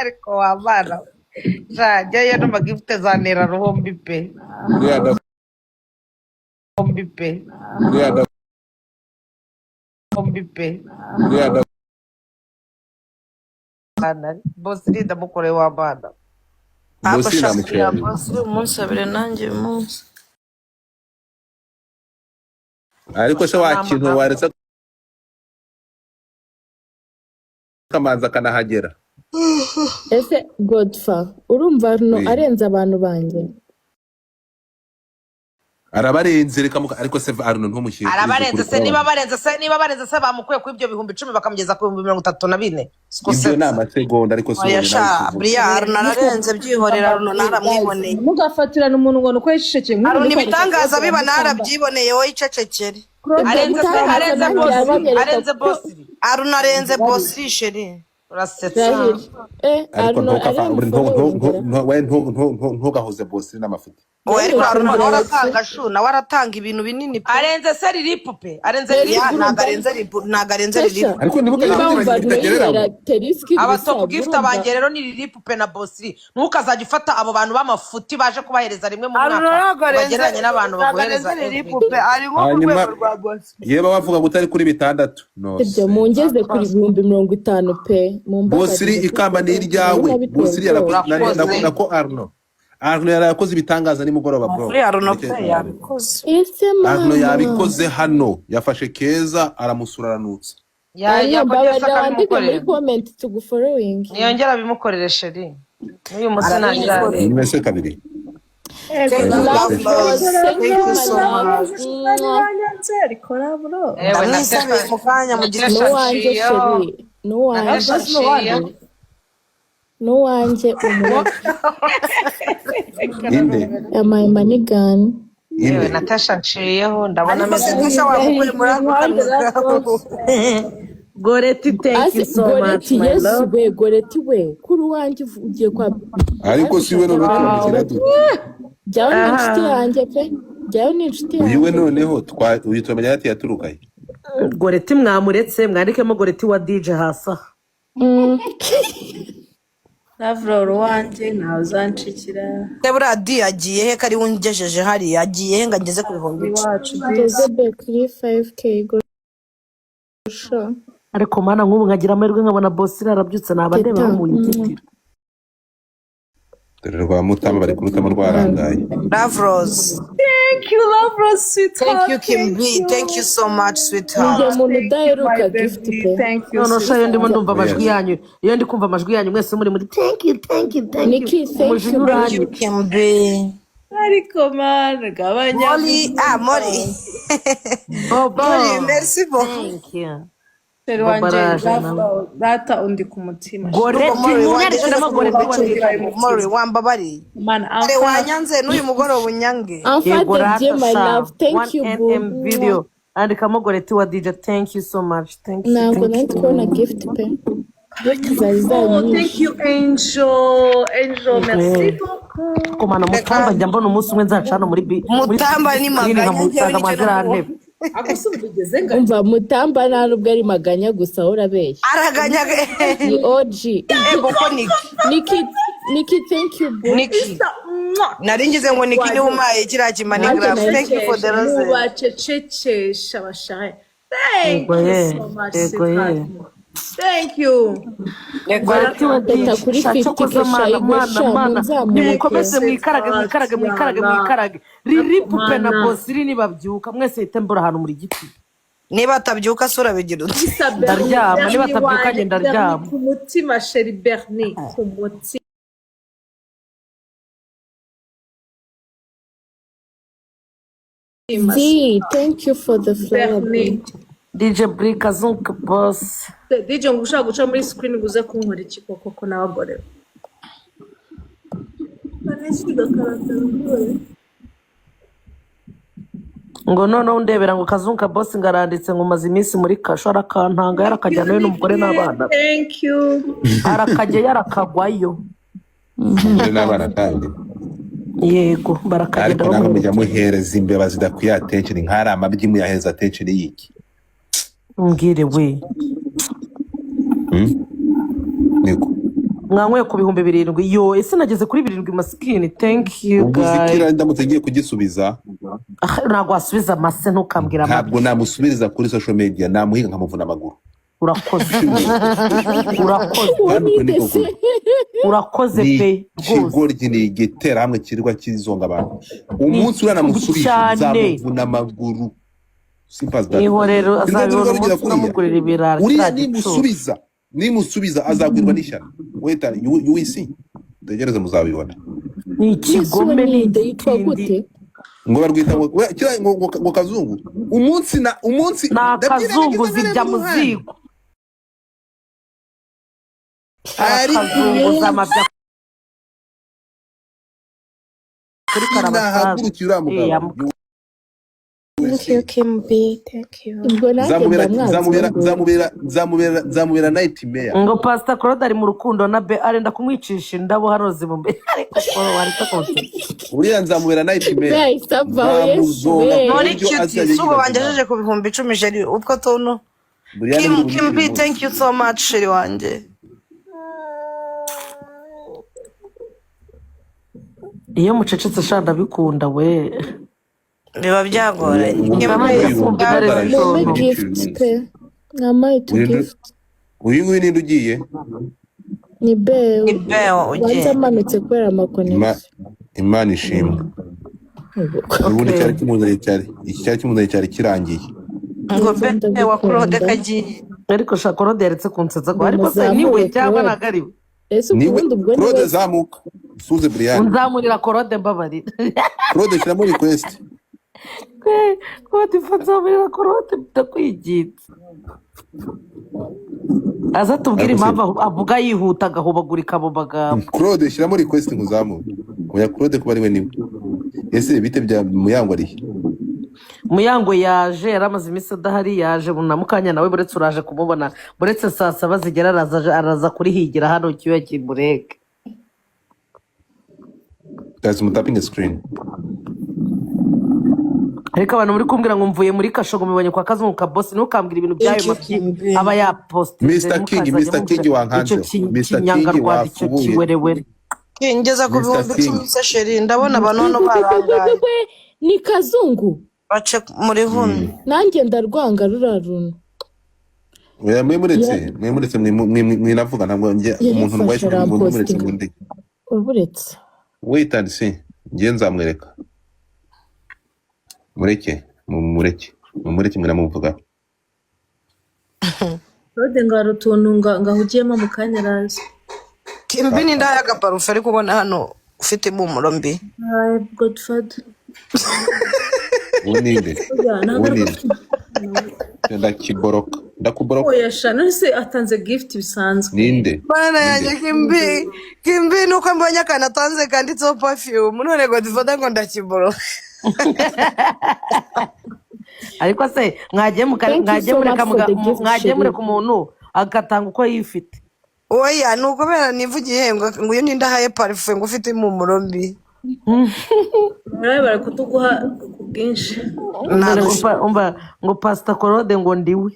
ariko wabana jajyayo n'amagifte zanera ruhombi pe ruhombi pe ruhombi pe bosi ndamukoreye wabana Bosi namukoreye. bosi umunsi abiri nanjye umunsi ariko se wakintu waretse kamanza kanahagera Ese Godfather urumva Arno Oui. arenze abantu banjye. arabarenze reka ariko se Arno ntumushyire arabarenze se niba barenze se bamukuye ku ibyo bihumbi 10 bakamugeza ku 34 ibyo ni amasegonda ariko si oya sha buriya Arno ararenze byihorera Arno naramwiboneye Mugafatirana umuntu ngo nuko yisheceke Arno ibitangaza biba narabyiboneye wowe icecekere arenze boss Arno arenze bosi sheri urasetsa ariko Arno ntugahoze bosi n'amafuti oya ariko Arno waratanga shu nawe aratanga ibintu binini pe arenze se riripupe arenze ntago arenze riripu ariko ntibukagereramo abatopu gift abanjye rero ni riripupe na bossiri ntukazajya ufata abo bantu b'amafuti baje kubahereza rimwe mu mwaka bagereranye n'abantu baguhereza riripu pe ari nko ku rwego rwa bosi yeba bavuga ngo utari kuri 6 ibyo mungeze kuri 50 pe bosiri ikamba ni iryawe bosiri yarakoze ko Arno yarakoze ibitangaza nimugoroba bro kuri Arno pe yabikoze Arno yabikoze hano yafashe Keza aramusura aranutse muri comment tugufollowing niyongera bimukorere sheri n'uyu musi nanjye nimese kabiri Thank you, love Rose. Thank you so much. rikora bro Ewe Ndamwisabiye mu kanya mu gitondo. n'uwanjye nshiyeho. sheri n'uwanjye Natasha nshiyeho. n'uwanjye inde yampaye manigani Ewe inde Natasha nshiyeho ndabona Ariko ameze Natasha wamukuye muri ako kantu. Goreti thank you so much goreti my yesu love. we goreti we kuri uwanjye ugiye kwa ariko si we noneho turamugira dute jyawe ni inshuti yanjye pe jyawe ni inshuti uyu we yanjye noneho uyu turamenya yati yaturukaye Goreti mwamuretse mwandikemo Goreti wa DJ hasi aha. lavro wanjye ntawe uzancikira Debra D agiye he kari wungejeje hariya agiye he ngo ngeze ku bihumbi icumi. iwacu ngeze bekiri 5k gosha ariko mana nk'ubu nkagira amahirwe nkabona boss arabyutse naba ndeba mu nyigira. dore rwa mutama bari kurutamo rwarangaye Love Rose. thank you lavro sweetheart Thank you Kim B. Thank you so much njye sweetheart. muntu udaheruka gift pe thank you No sha iyo ndimo ndumva Yes. amajwi yanyu iyo ndi kumva amajwi yanyu mwese muri thank you Nikki, thank umujinya you. uranyu. Thank you Kim B. ariko man gabanya Molly, Molly. Bobo Molly, merci beaucoup. thank you. sheri wanjye Babaraje lavro data undi ku mutima Goreti Molly, mwandikiramo Goreti wa DJ. Molly, wambabariye. man Are wanyanze n'uyu mugoroba unyange. Yego amfate bye my rata love thank you 1nm boo video andikamo Goreti wa DJ thank you so much thank you ntabwo thank nari you. kubona gift pe gift zari oh zanyinshi thank you angel merci beaucoup Komana mutamba njya mbona umunsi umwe nzacana muri Mutamba ni maganya, nkamusanga njyewe nicyo amazirantebe. ako se ubigeze nga umva mutamba nta nubwo ari maganya gusa urabeshya Araganyaga. ni OG Kuko Nikki thank you boo Niki. Nari ngize ngo Niki ni umaye kiriya kimanigraph. Thank you for the rose. mubacecekesha bashaye thank Yego you ye, so much yego ye. sweetheart. thank you Goreti wa Teta kuri DJ 50 shacokoza ke shayi mana munzamuke nimukomeze mwikarage riri pupe na Mana. boss iri nibabyuka mwese hite mbura ahantu muri giti Niba atabyuka sura bigira uti. Ndaryama, niba atabyuka njye ndaryama. ku mutima sheri berni ku mutima Z thank you for the flower berni DJ Brick azunka boss DJ ngo ushaka guca muri screen guze kunkora iki koko n'abagore ngo noneho undebera ngo kazunka boss ngaranditse ngo maze iminsi muri kasho arakantanga yarakajyanayo n'umugore n'abana be. thank you arakajya yarakagwayo n'abana kandi yego barakagenda ariko nawe mujya muhereza imbeba zidakwiye attention nk'ari amabyi muyaheza attention y'iki mbwire we niko mwanyweye ku bihumbi 7 yo ese nageze kuri 7 maskini thank you ubwo guys zikira ndamutse ngiye kugisubiza ntabwo wasubiza amase ntukambwira ntabwo namusubiriza kuri social media namuhiga nkamuvuna amaguru urakoze urakoze kandi uko niko kuri urakoze ni pe rwose ikigoryi ni igitera hamwe kirirwa kizonga abantu umunsi uriya namusubije cyane. nzamuvuna amaguru simpas that niho rero Nibwo azabibona bigira umunsi uramugurira ibirara uriya kiragicucu nimusubiza azagwirwa n'ishyano wait you will see tegereza muzabibona ni ikigome ni ninde yitwa igitindi gute ngo barwita ngo kazungu umunsi ni akazungu zijya mu ziko arakazunguza amabya kuri nahagurukira uriya mugabo Thank you, Kim B. Thank you. ubwo nanjye ndamwanze nzamubera nightmare ngo Pastor Claude ari mu rukundo na be arenda kumwicisha indabo hano zimumbere ariko warita konti uriya nzamubera nightmare bahise avaho yesu Nzamuzonga we Muri Uburyo cute azajya subo yibaza bangejeje ku bihumbi 10 jeri utwo tuntu. Buriya ni Kim B, thank you so much sheri wanje. iyo mucecetse sha ndabikunda we Biba byagoranye. Kim mumpe gift pe mwamaye tu gift uyu nguyu ninde ugiye ni beo Beo wanze ugiye. amanutse kubera amakonegisi Imana ishimwe ubundi cyari kimuzanye cyari kirangiye Ngo Beo wa Claude kagiye. ariko sha Claude yaretse kunsetsa ko ariko se niwe cyangwa nagari we ese niwe ubundi ubwo Claude niwe zamuka suze Brian unzamurira korode mbabarira Claude shyiramo request Claude nzamurira korode ndakwigitse aza tubwire impamvu avuga yihuta agahubagurika mu magambo. Claude shyiramo request nkuzamure oya Claude kuba ari we niwe ese bite bya Muyango ari Muyango yaje yaramaze iminsi adahari yaje na mukanya nawe buretse uraje kumubona buretse saa saba zigera araza kurihigira hano kiyo kimureke. guys I'm tapping the screen Ariko abantu muri kumbwira ngo mvuye muri kashogo mubonye kwa kazungu ka boss ntukambwira ibintu byayo maki aba ya post Mr. King wankanze Mr. King wafubuye ngeza ku Mr. bihumbi King. 10 se sheri ndabona abantu hano barangaye ni kazungu bace muri huni nanjye ndarwanga ruraruna oya mwemuretse mwinavuga ntabwo njye umuntu ndwaye mwemuretse ngundi uretse wait and see ngiye nzamwereka mureke mwiramuvuga Claude ngaro utuntu ngahugiyemo mu kanya arazi. Kimbi ni ndayaga parufe ariko ubona hano ufite impumuro mbi Hi Godfather. uninde ndakuboroka Oya shana se atanze gift bisanzwe. ninde bana yanjye Kimbi nuko mbonye akana atanze kanditseho perfume none Godfather ngo ndakiboro Ariko se mwagiye mureka umuntu agatanga uko yifite. oya nuko bera nivugiye ngo uyu ni ndahaye parufe ngo ufite impumuro mbi Bari kutuguha ku bwinshi. Umva ngo Pastor Claude ngo ndiwe.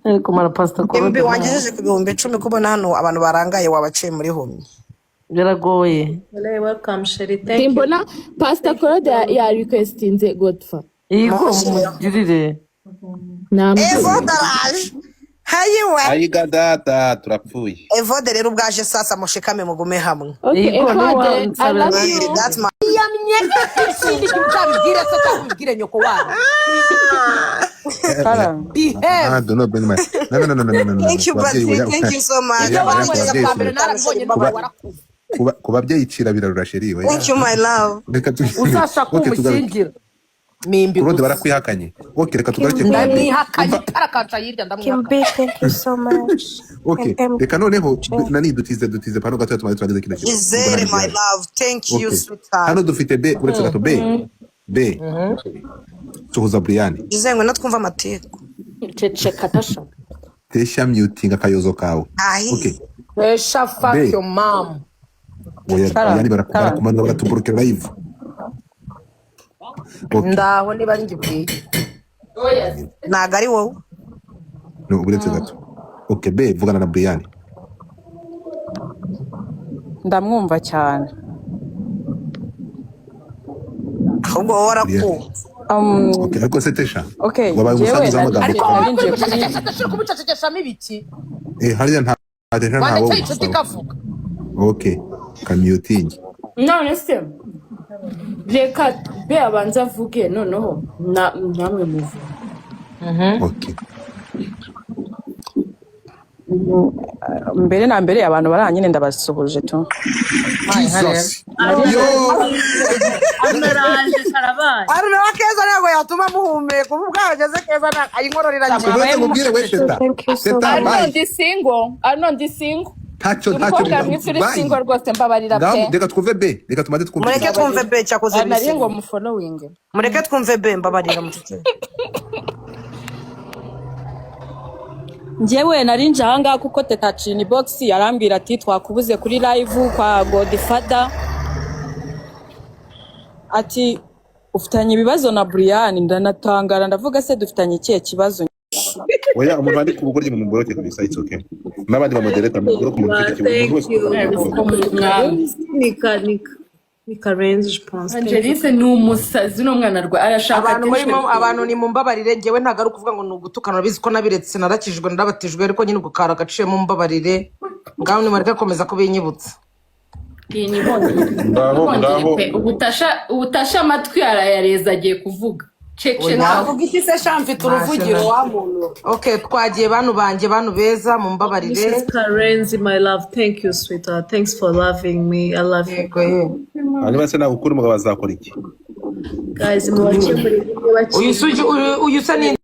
Ariko mara Pastor Kimbi Claude wangejeje ku bihumbi 10 kubona hano abantu barangaye wabaciye muri humi biragoye. Hello, welcome Sherry. Thank you. simbona Pastor Claude ya requestinze Godfa Yego mugirire. Evodaraje hayiwe ayiga data turapfuye Evode rero ubwaje sasa mushikame mugume hamwe okay Yego, Evode no, I love you that's my Yamye ikindi cyabibwira se cyabibwire nyoko wabo. Behave. do not bring my no thank you Patrick thank you so much kuba byayicira birarura sheri we thank you my love reka Uzashaka umushingira. Mimbi Claude barakwihakanye okay reka tugaruke ndamwihakanye parakaca yirya ndamwihakanye. Kimbi, thank you so much. okay reka noneho nani dutize pano gato tumaze kino kibazo Gisele my love thank you sweetheart hano dufite B uretse gato B tuhuza Brian Gisele ngo twumva amateko ceceka tasha tesha muting akayozo kawe ahi okay Resha fuck your mom. oya yani barakumanura baratuburukira live okay Ndaho niba ari ngibwiye. ntago ari wowe no uretse gato okay B vugana na Brian ndamwumva cyane. ahubwo wowe warakumva okay ariko se tesha Okay, wabaye umusangiza w'amagambo Ariko kawe narinjiye kuri kumucecekeshamo ibiki. harya nta tesha ntawo Wandetse inshuti kavuga. okay kamuting none se reka be abanza avuge noneho namwe muvuge okay mbere na mbere abantu baranyine ndabasuhuje tu. Jesus Amaraje karabaye. ari nawe keza ntabwo yatuma muhumeka ubu bwageze keza ayinkororera uretse mubwire we teta Thank you so teta much. bye arno ndi single ntacyo umukobwa mwiza uri single rwose mbabarira pe reka twumve B reka tumaze twumve mureke twumve be cyakoze nari ngo bise mufollowing mureke twumve be mbabarira mucece Njyewe narinje ahangaha kuko Teta Chini Box yarambwira ati twakubuze kuri live kwa Godfather. Ati ufitanye ibibazo na Brian ndanatangara ndavuga se dufitanye ikihe kibazo. oya umuntu ari kubugorye mu mboroke kabisa it's okay n'abandi bamodereta mu bwoko mu Thank you. Nika range je pense. Angelique ni umusazi no mwana rwa arashaka abantu ni mumbabarire ngewe ntago ari ukuvuga ngo ni ugutukana bizi ko nabiretse narakijwe ndabatijwe ariko nyine gukara gaciye mu mbabarire ngaho ni mareka komeza kubinyibutsa. ndaho ubutasha amatwi arayareza agiye kuvuga ceceka Avuga iki se sha mfite uruvugiro wa muntu. Okay, twagiye bantu banjye bantu beza mumbabarire. Mrs. Karenzi, my love, thank you, sweetheart. Thanks for loving me. I love you. Yego ye. hanyuma se nawe ukuri umugabo azakora iki? Guys, mubakemurire ibyo Uyu bakiri. suji uyu se ni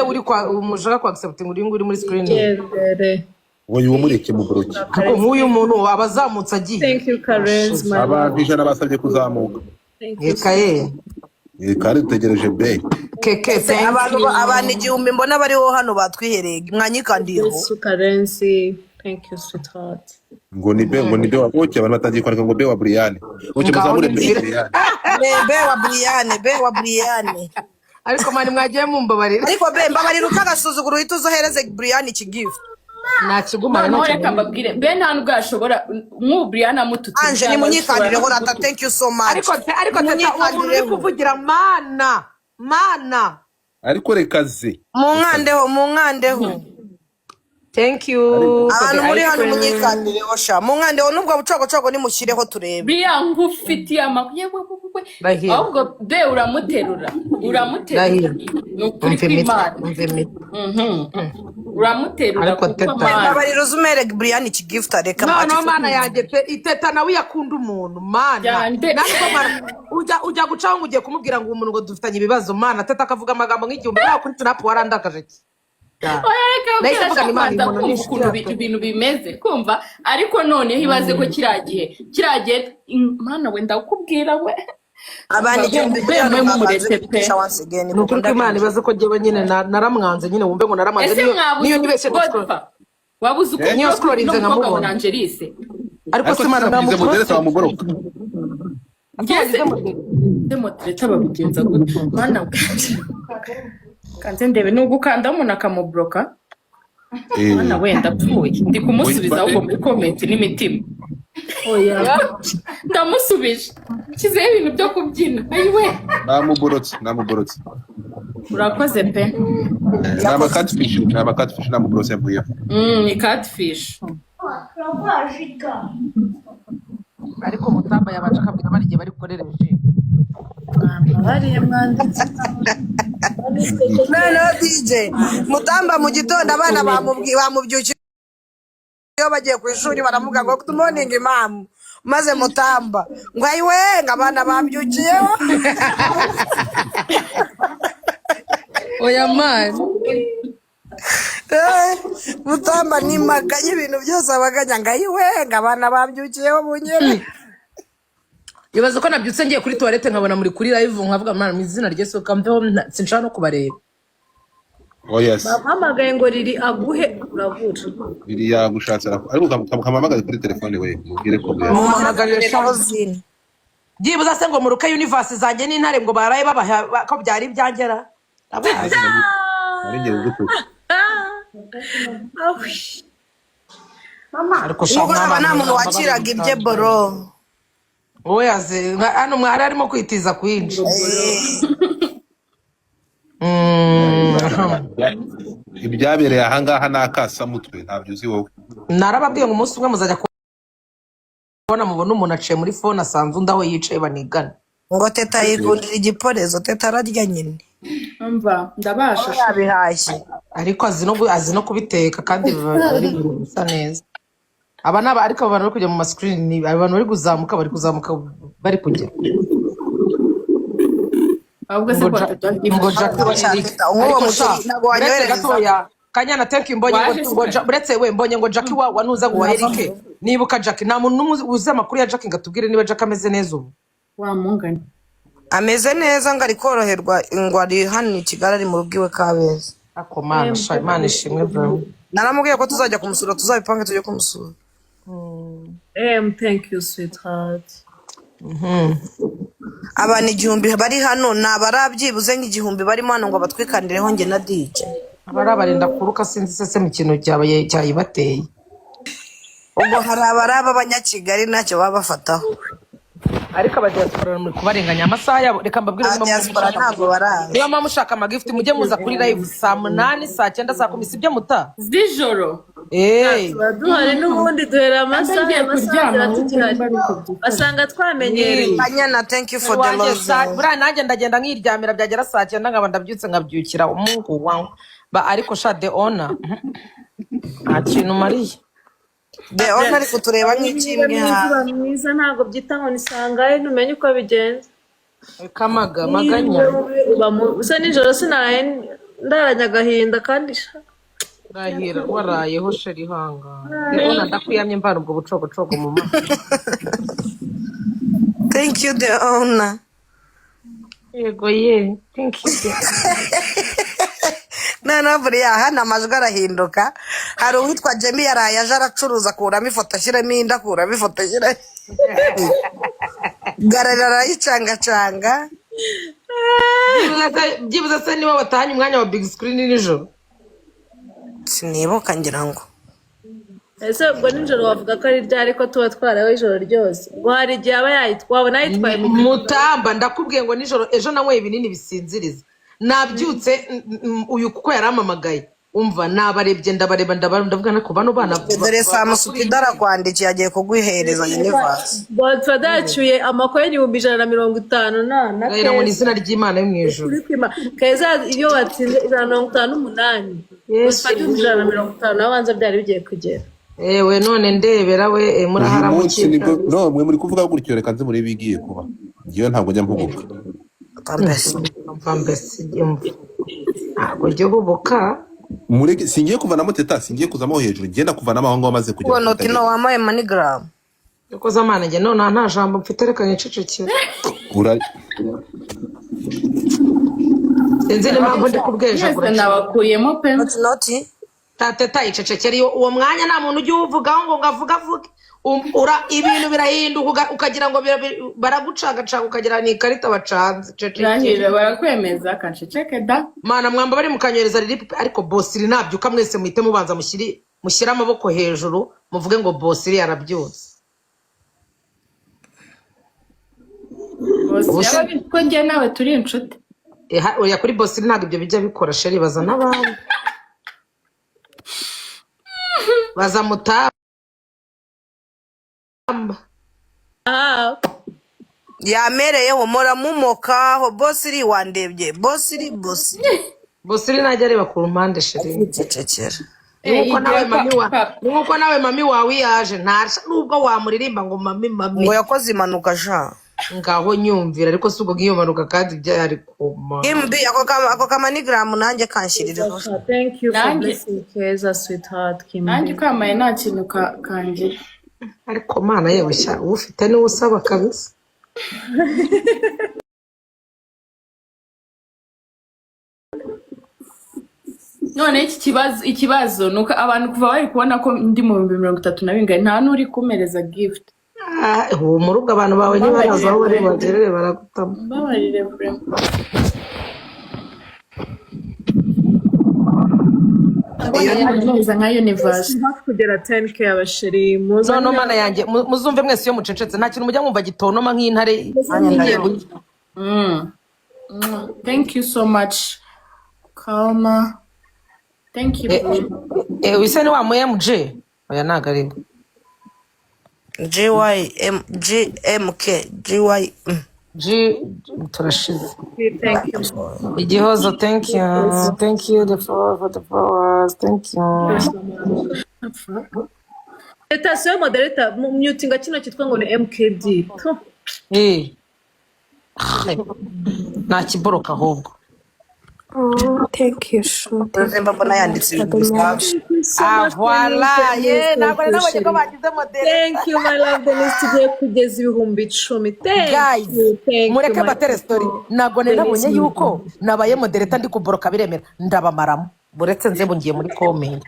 uri kwa umushaka kwa accepting uri nguri muri screen. Gendere. wowe wumureke mu buroki. Kuko nk'uyu muntu abazamutse agiye. Thank you, Karenzi, my love. Abantu ijana basabye kuzamuka. Thank you. Yeka ye. Kandi dutegereje be. Keke Se abantu igihumbi mbona bariho hano batwihereye mwanyikandiyeho. Yesu Karenzi. Thank you, sweetheart. Ngo ni be waboke abantu batangiye kwandika ngo be wa Brian. Oke muzamure be Brian. Be wa Brian. Ariko mani mwagiye mumbabarira. Ariko be mbabarira ukagasuzugura uhita uzohereze Brian iki gift. Nakigumana no reka mbabwire be nta nubwo ashobora nk'ubu Brian amututse Anje ni munyikandireho rata, thank you so much. ariko teta umuntu uri kuvugira mana. Ariko reka ze. Munkandeho. Thank you. Abantu muri hano munyikandireho sha. Munkandeho nubwo bucogocogo nimushyireho turebe. Brian ngufitiye amakuru ahubwo be uramuterura nukuri kw'Imana uramuterura Ariko teta mbabarira uzumere Brian iki gift areka no mana yanjye iteta nawe yakunda umuntu mana nako mana ujya gucaho ngo ugiye kumubwira ngo umuntu ngo dufitanye ibibazo mana teta akavuga amagambo nk'igihumbi nawe kuri snap warandakaje ki ibintu bimeze kumva ariko noneho ibaze ko kiragiye mana we ndakubwira we abandi igihumbi bemwe mumuretse pe nukuri ko Imana ibaze ko jyewe nyine naramwanze nyine wumve ngo naramwanze niyo nibeshye gutwa wabuze uko niyo scrollinze nkamubona Angelique ariko se Imana ndamugize mudereza bamugoroka. Demotreta babigenza gute mana kanze ndebe nubwo ukanda umuntu akamubloka mana wenda apfuye ndi kumusubiza ahubwo muri comment n'imitima Oya. ndamusubije kizeho ibintu byo kubyina ayiwe namuborotse urakoze pe nama catfish namuborotse mvuye. ni catfish ariko mutamba yabaje akabwira bari gihe bari korereje Bariye mwanditse. no DJ Mutamba mu gitondo abana bamubyukiye iyo bagiye ku ishuri baramuga ngo good morning mom maze Mutamba ngo ayiwe ngabana babyukiye oya man Mutamba ni maganye ibintu byose abaganya ngo ayiwe ngabana babyukiyeho bunyere. Ibaze ko nabyutse ngiye kuri toilette nkabona muri kuri live nkavuga mana mu izina ry'Yesu kambeho sinshaka no kubareba. Oh yes. Bahamagaye ngo riri aguhe urabura. Riri yagushatse ariko kamamagaye kuri telefone we mubwire ko muhamagaye shazini. Byibuza se ngo mu ruka universe zanjye n'intare ngo baraye babaha ko byari byangera. Ari ngiye gutuka. Ariko shama nta muntu wakiraga ibye boro. Oyaze hano mwari arimo kwitiza kwinshi. Ibyabereye ahangaha nakasa mutwe ntabyo uzi wowe. Narababwiye ngo umunsi umwe muzajya kubona mubona umuntu aciye muri phone asanze undi aho yicaye banigana. Ngo teta yigurira igiporezo teta ararya nyine. Umva ndabasha yabihashye ariko azi no kubiteka kandi bari gusa neza. Aba naba ariko abantu bari kujya mu screen ni abantu bari kuzamuka bari kujya. Ahubwo se ngo Jackie Kanyana thank you mbonye ngo buretse we mbonye ngo Jackie wanuza ngo wa Eric nibuka Jackie nta muntu uzi amakuru ya Jackie ngatubwire niba Jackie ameze neza ubu. Wa mungane ameze neza ngo ari koroherwa ngo ari hano Kigali ari mu rugo iwe Kabeza. Ako Imana ishimwe bro. Naramubwiye ko tuzajya kumusura tuzabipange tujye kumusura. Thank you sweetheart. Abantu igihumbi bari hano nabarabyibuze nk'igihumbi barimo hano ngo batwikandireho nge na DJ. Abarabarinda kuruka sinzi se mu kintu cyayibateye. Ubwo hari abaraba abanyakigali ntacyo baba bafataho. Ariko abadiaspora muri kubarenganya amasaha yabo reka mbabwire abadiaspora ntabwo baraza. Niba mushaka amagift mujye muza kuri live saa 8 saa 9 saa 10 saa 10 sibyo muta z'ijoro tuba duhari n'ubundi duhera amasaha ngiye kuryama ahubwo tugihari mba ari kubyuka. basanga twamenyereye Kanyana, thank you for the love. buriya nanjye ndagenda nkiryamira byagera saa cyenda nkaba ndabyutse nkabyukira umungu wangu ariko sha the owner nta kintu umariye. The owner ari kutureba nk'ikimbwe ha. mwiza ntabwo byita ngo nisangaye ntumenye uko bigenza maganya usa nijoro sinaye ndaranye agahinda kandi rahira warayeho sheri hanga ndabona ndakwiyamye mvana ubwo bucogocogo mu maso. Thank you the owner. Yego ye thank you. None buriya hano amajwi arahinduka. Hari uwitwa Jemmy yaraye aje aracuruza kuramo ifoto ashyiramo inda kuramo ifoto ashyira garara arayicangacanga. Byibuze se niba watahanye umwanya wa big screen nijoro. Sinibuka ngira ngo. ese ubwo nijoro wavuga ko ari ryari ko tuba twaraho ijoro ryose ngo hari igihe aba wabona yitwaye Mutamba ndakubwiye ngo nijoro ejo nanyweye ibinini bisinziriza nabyutse uyu kuko yaramamagaye umva nabarebye ndavuga nako bano bana Dore Samusukida arakwandikiye agiye kuguhereza Universe. Godfather yacyuye amakoye 150 na Keza ngo ni izina ry'Imana yo mu ijuru. Keza iyo watsinze 158 Godfather 150 abanza byari bigiye kugera. Ewe none ndebera we murahara mu kintu. No mwe muri kuvuga gutyo reka nzi muri bigiye kuba. Ngiyo ntabwo njya mpuguka. Pambesi ntabwo njye hubuka. Mureke singiye kuvanamo teta singiye kuzamo hejuru ngenda kuvanamo aho ngo amaze kujya. Ubona uti no wamaye manigram. Yuko zamana njye none nta jambo mfite reka nicecekere. Sinzi n'impamvu ndi kubweja Mwese nabakuyemo pe. Noti tata icecekere uwo mwanya nta muntu ujye uvugaho ngo ngavuga vuga ibintu birahinduka ukagira ngo baragucagacaga ukagira ni ikarita bacanze Rangira barakwemeza kanceceke da. Mana mwamba bari mukanyereza riri ariko bossiri nabyuka mwese muhite mubanza mushyira amaboko hejuru muvuge ngo bossiri yarabyutse. Bose ko njye nawe turi inshuti. Oya kuri bossiri ntabwo ibyo bijya bikora sheri baza n'abandi baza Mutamba yamereyeho muramumokaho bossiri wandebye bossiri najya areba ku mpande sheri cecekera. Nuko nawe mami wawe yaje ntasha nubwo wamuririmba ngo mami ngo yakoze impanuka sha ngaho nyumvira ariko si ubwo ngiyo manuka kandi byari kuma imbi ako kamanigram nanjye kanshiriraho. Thank you for blessing Keza sweetheart Kim. Nanjye kamaye nta kintu kanjye. ariko mana yewe sha ufite ni usaba kabisa. None ikibazo nuko abantu kuva bari kubona ko ndi mu 30 nta nuri kumereza gift. Mu rugo abantu bawe ntibaraza aho bari bagerere baragutama. Babarire vraiment. Nka Universe kugera 10k abasheri no mana yanjye muzumve mwese iyo mucecetse nta kintu mujya mwumva gitonoma nk'intare. Thank you so much Kalma. Thank you. Wise ni wa MJ oya nagari G turashize. Thank you. Igihozo thank you the flowers thank you. Leta siyo moderator mutinga kino kitwa ngo ni MKD. Nta kiboroka ahubwo. Thank you so mbona yanditse ibintu bisaje. Voilà ntabwo nabonye ko bagize moderator. Thank you my love the list tugiye kugeza 10,000. Guys mureke batere story ntabwo nabonye yuko nabaye moderator ndi kuboroka biremera ndabamaramo buretse nze bungiye muri comment.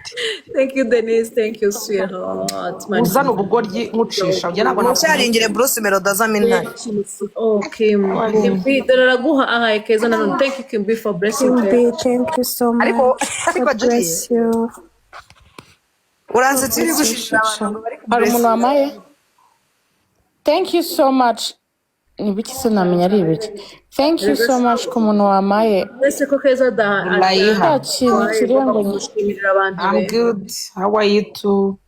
Thank you Denise, thank you sweetheart. Uzana ubugoryi nkucisha njye ntabwo Musharingire Bruce Melody azamina. Okay Kimbi daraguha ahaye Keza nanone. Thank you Kimbi for blessing. Kimbi, thank you so much. God bless you. Uranze tiri gushishira abantu bari hari umuntu wamaye. Thank you so much ni biki se namenya ari ibiki. Thank you so much ku muntu wamaye. Ese ko Keza Urayiha. Nta kintu kiriho ngo gushimira abantu I'm be. good. How are you too?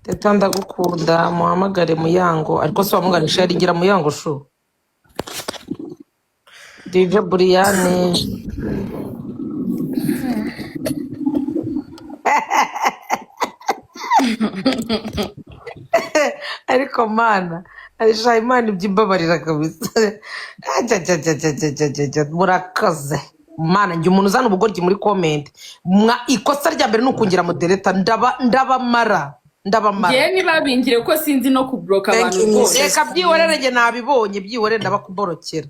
Teta ndagukunda muhamagare Muyango ariko se wamuganisha yaringira Muyango shu. DJ Brian. Ariko mana arisha Imana ibyimbabarira kabisa. Murakaze mana njye umuntu uzana ubugoryi muri comment ikosa rya mbere nukungira modereta ndabamara Ngiye nibabingire ko sinzi no kubloka Thank abantu you, rwose. reka byihorere njye nabibonye byihorere ndabakuborokera.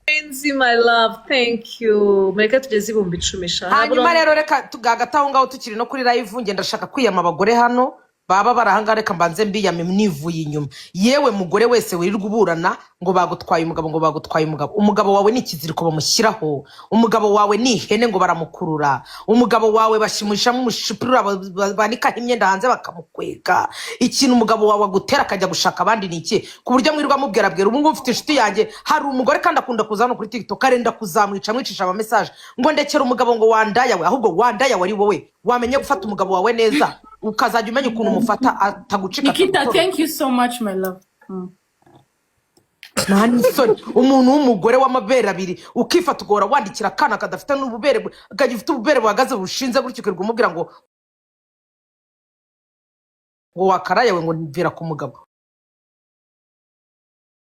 Enzi my love, thank you. Mureke tugeze ibihumbi 10 sha. Hanyuma rero reka tugagata aho ngaho tukiri no kuri live nge ndashaka kwiyama abagore hano baba barahanga reka mbanze mbiyame nivuye inyuma. Yewe mugore wese wirirwa uburana ngo bagutwaye umugabo umugabo wawe ni ikiziriko bamushyiraho, umugabo wawe ni ihene ngo baramukurura, umugabo wawe bashimusha umushipirura banika imyenda hanze bakamukwega. Ikintu umugabo wawe agutera akajya gushaka abandi ni iki ku buryo mwirirwa mubwira ubu ngubu mfite inshuti yanjye hari umugore kandi akunda kuza hano kuri TikTok arenda kuzamwica mwicisha ama message ngo ndekera umugabo ngo wandaya we, ahubwo wandaya wari wowe wamenye gufata umugabo wawe neza ukazajya umenya ukuntu umufata atagucika. Nikita, thank you so much my love. Nani soni umuntu w'umugore w'amabere abiri ukifata ugora wandikira akana kadafite n'ububere kagifite ububere buhagaze bushinze gutyo ukirwa umubwira ngo wakaraye we ngo nvira ku mugabo.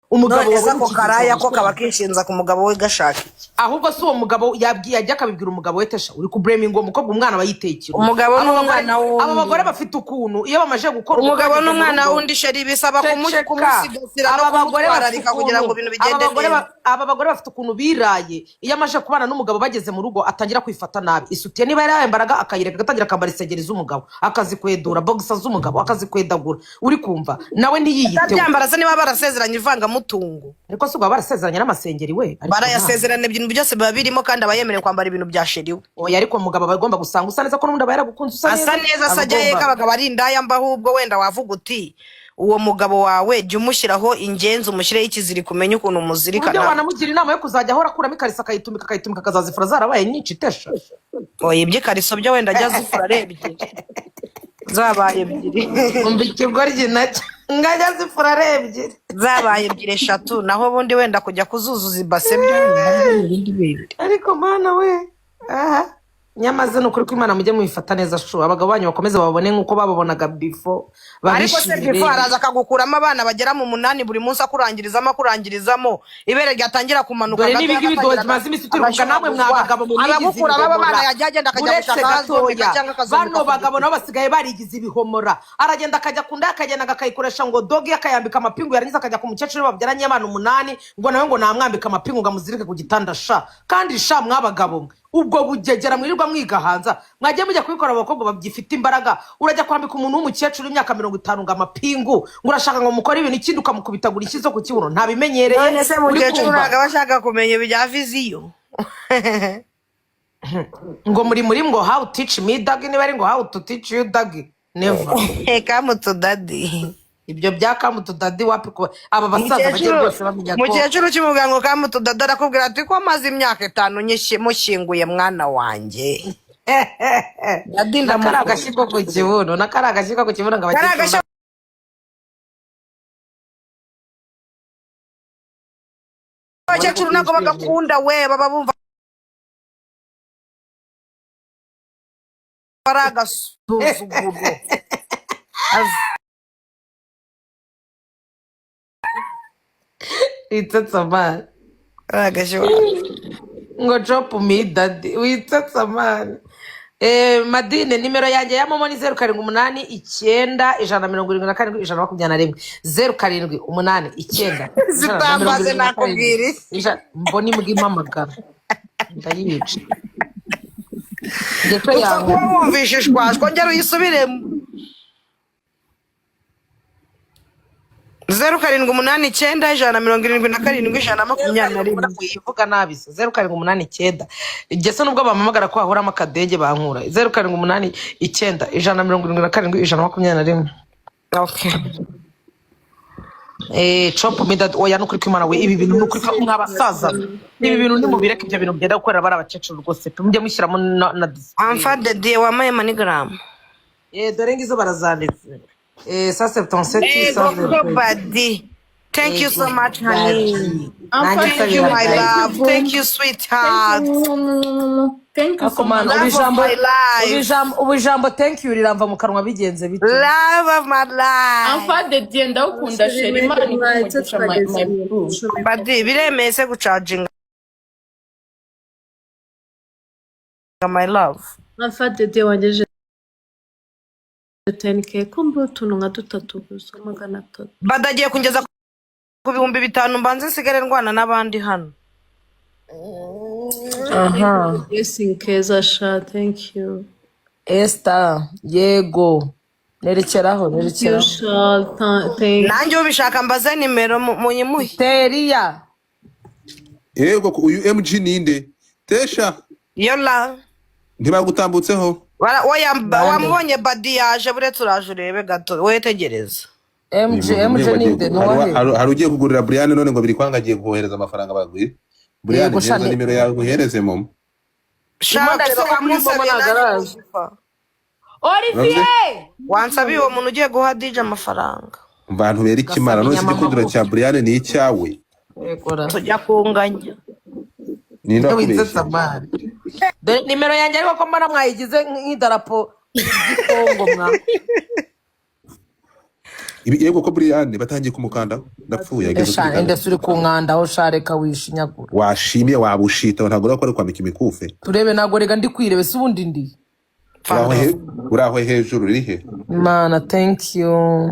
Umugabo wawe ko karaya ko kaba kishinza ku mugabo we gashaka. Ahubwo si uwo mugabo yabwiye ajya akabibwira umugabo we tesha uri ku blaming ngo umukobwa umwana bayitekira. Umugabo n'umwana wundi. Aba bagore bafite ukuntu iyo bamaje gukora umugabo n'umwana wundi sheri bisaba kumusigasira no kumutwararika kugira ngo ibintu bigende neza. Aba bagore bafite ukuntu biraye iyo amaje kubana n'umugabo bageze mu rugo atangira kwifata nabi. Isutiye niba yarayambaraga akayireka agatangira akambara isengeri z'umugabo akazikwedura boxer z'umugabo akazikwedagura uri kumva nawe ntiyiyiteho. Tabyambara se niba barasezeranye ivanga mutungo ariko se ubwo barasezeranye n'amasengeri we barayasezerane ibintu byose biba birimo kandi abayemerewe kwambara ibintu bya sheriwe. Oya ariko umugabo bagomba gusanga usa neza ko n'undi aba yaragukunze asa neza sajya yeka abagabo ari indaya mbaho ubwo wenda wavuga uti uwo mugabo wawe jya umushyiraho ingenzi umushyireho ikiziriko umenye ukuntu umuzirikana. Uburyo wanamugira inama yo kuzajya ahora akuramo ikarisa akayitumika akazazifura zarabaye nyinshi tesha. Oya iby'ikariso byo wenda ajya zifura arebye zabaye ebyiri umva ikigoryi nacyo ngajya zifura arebye zabaye ebyiri eshatu naho bundi wenda kujya kuzuzuza ibase byo ibindi bindi. Ariko mana we aha nyamaze no kuri ko Imana mujye mubifata neza shu abagabo banyu bakomeze babone nkuko bababonaga before. Ariko se before araza akagukuramo abana bagera mu 8 buri munsi akurangirizamo ibere ryatangira kumanuka. Dore n'ibigi bidoje mazi imisi turuka namwe mwabagabo mu mwigizi abagukura abana yajyagenda akajya gushaka bano bagabo nabo basigaye barigize ibihomora aragenda akajya kunda akagenda akayikoresha ngo dogi akayambika amapingu yarangiza akajya ku mukecuru babyaranye abana 8 ngo nawe ngo namwambika amapingu ngamuzirike ku gitanda sha kandi sha mwabagabo ubwo bugegera mwirirwa mwigahanza mwagiye mujya kubikora abakobwa babyifite imbaraga urajya kwambika umuntu w'umukecuru imyaka 50 ngo amapingu ngo urashaka ngo mukore ibintu ikindi ukamukubitagura ikizo ku kibuno ntabimenyereye. None se mukecuru naga bashaka kumenya ibya viziyo ngo muri ngo how to teach me dog niba ari ngo how to teach you dog never. Come to daddy ibyo byakamutu dadi wapi ko aba basaza bagiye bose bamenya ko mukecuru cy'umugango kamutu dada arakubwira ati ko amaze imyaka 5 mushyinguye mwana wanjye. Dadi ndamukara agashiko ku kibuno nakara agashiko ku kibuno ngabakecuru abakecuru nako bagakunda we baba bumva baragasuzuguro. Itsatsa man agasho ngo drop me daddy witsatsa man. Madine nimero yanjye ya momo ni 0789 177 0789 zitambaze nakubwira mboni mbwimamagara ndayica ndetse yawe wumvishe shwashwa ngero yisubiremo 0789 kuyivuga nabi 0789 igese nubwo bamamagara ko ahoramo akadege bankura 0789 177 121. Okay. Chop me that oya nukuri kwimana we ibi bintu nukuri ko mwabasaza ibi bintu nimubireka ibyo bintu byenda gukorera bari abakecuru rwose pe mujye mushyiramo na discipline. Enfant de Dieu wamaye manigram. Dore ngizo barazanditse ça 77 Go badi. Thank you so much, honey. Thank you, my love. Thank you, sweetheart. Thank you so much. Love of my life. ubijambo thank you riramva mu kanwa bigenze bite. Love of my life. Enfant de Dieu ndawukunda sheri Imana ikumugisha my boo. Badi biremeye gucharginga my love. Enfant de Dieu wangeje 10k kumbe utuntu nka dutatu gusa 300. Badi agiye kungeza ku 5,000 mbanze nsigare ndwana n'abandi hano. Blessing keza sha, thank you. Esther yego nerekeraho You shall thank. Nanjye ubishaka mbaze nimero munyimuhe. Teria yego uyu MG ninde Tesha Yola. ntibagutambutseho wamubonye Badi yaje buretse uraje urebe gato wetegereza. MJ ninde nuwahe hari ugiye kugurira Brian none ngo biri kwanga agiye kohereza amafaranga bagwi Brian neza nimero yawe guhereze momo Olivier wansabiye uwo muntu ugiye guha DJ amafaranga. Abantu bera ikimara none ikigundura cya Brian ni icyawe tujya kunganya ninda kubeshya nimero yanjye ariko ko mbona mwayigize nk'idarapo y'Kongo mwa yego ko Brian batangiye kumukanda ndapfuye ageze kuri ndetse uri kunkanda aho shareka wishinyagura washimye wabushita ntabwo urakora kwambika imikufe turebe nago rega ndi kwirebe se ubundi ndi uraho hejuru rihe mana thank you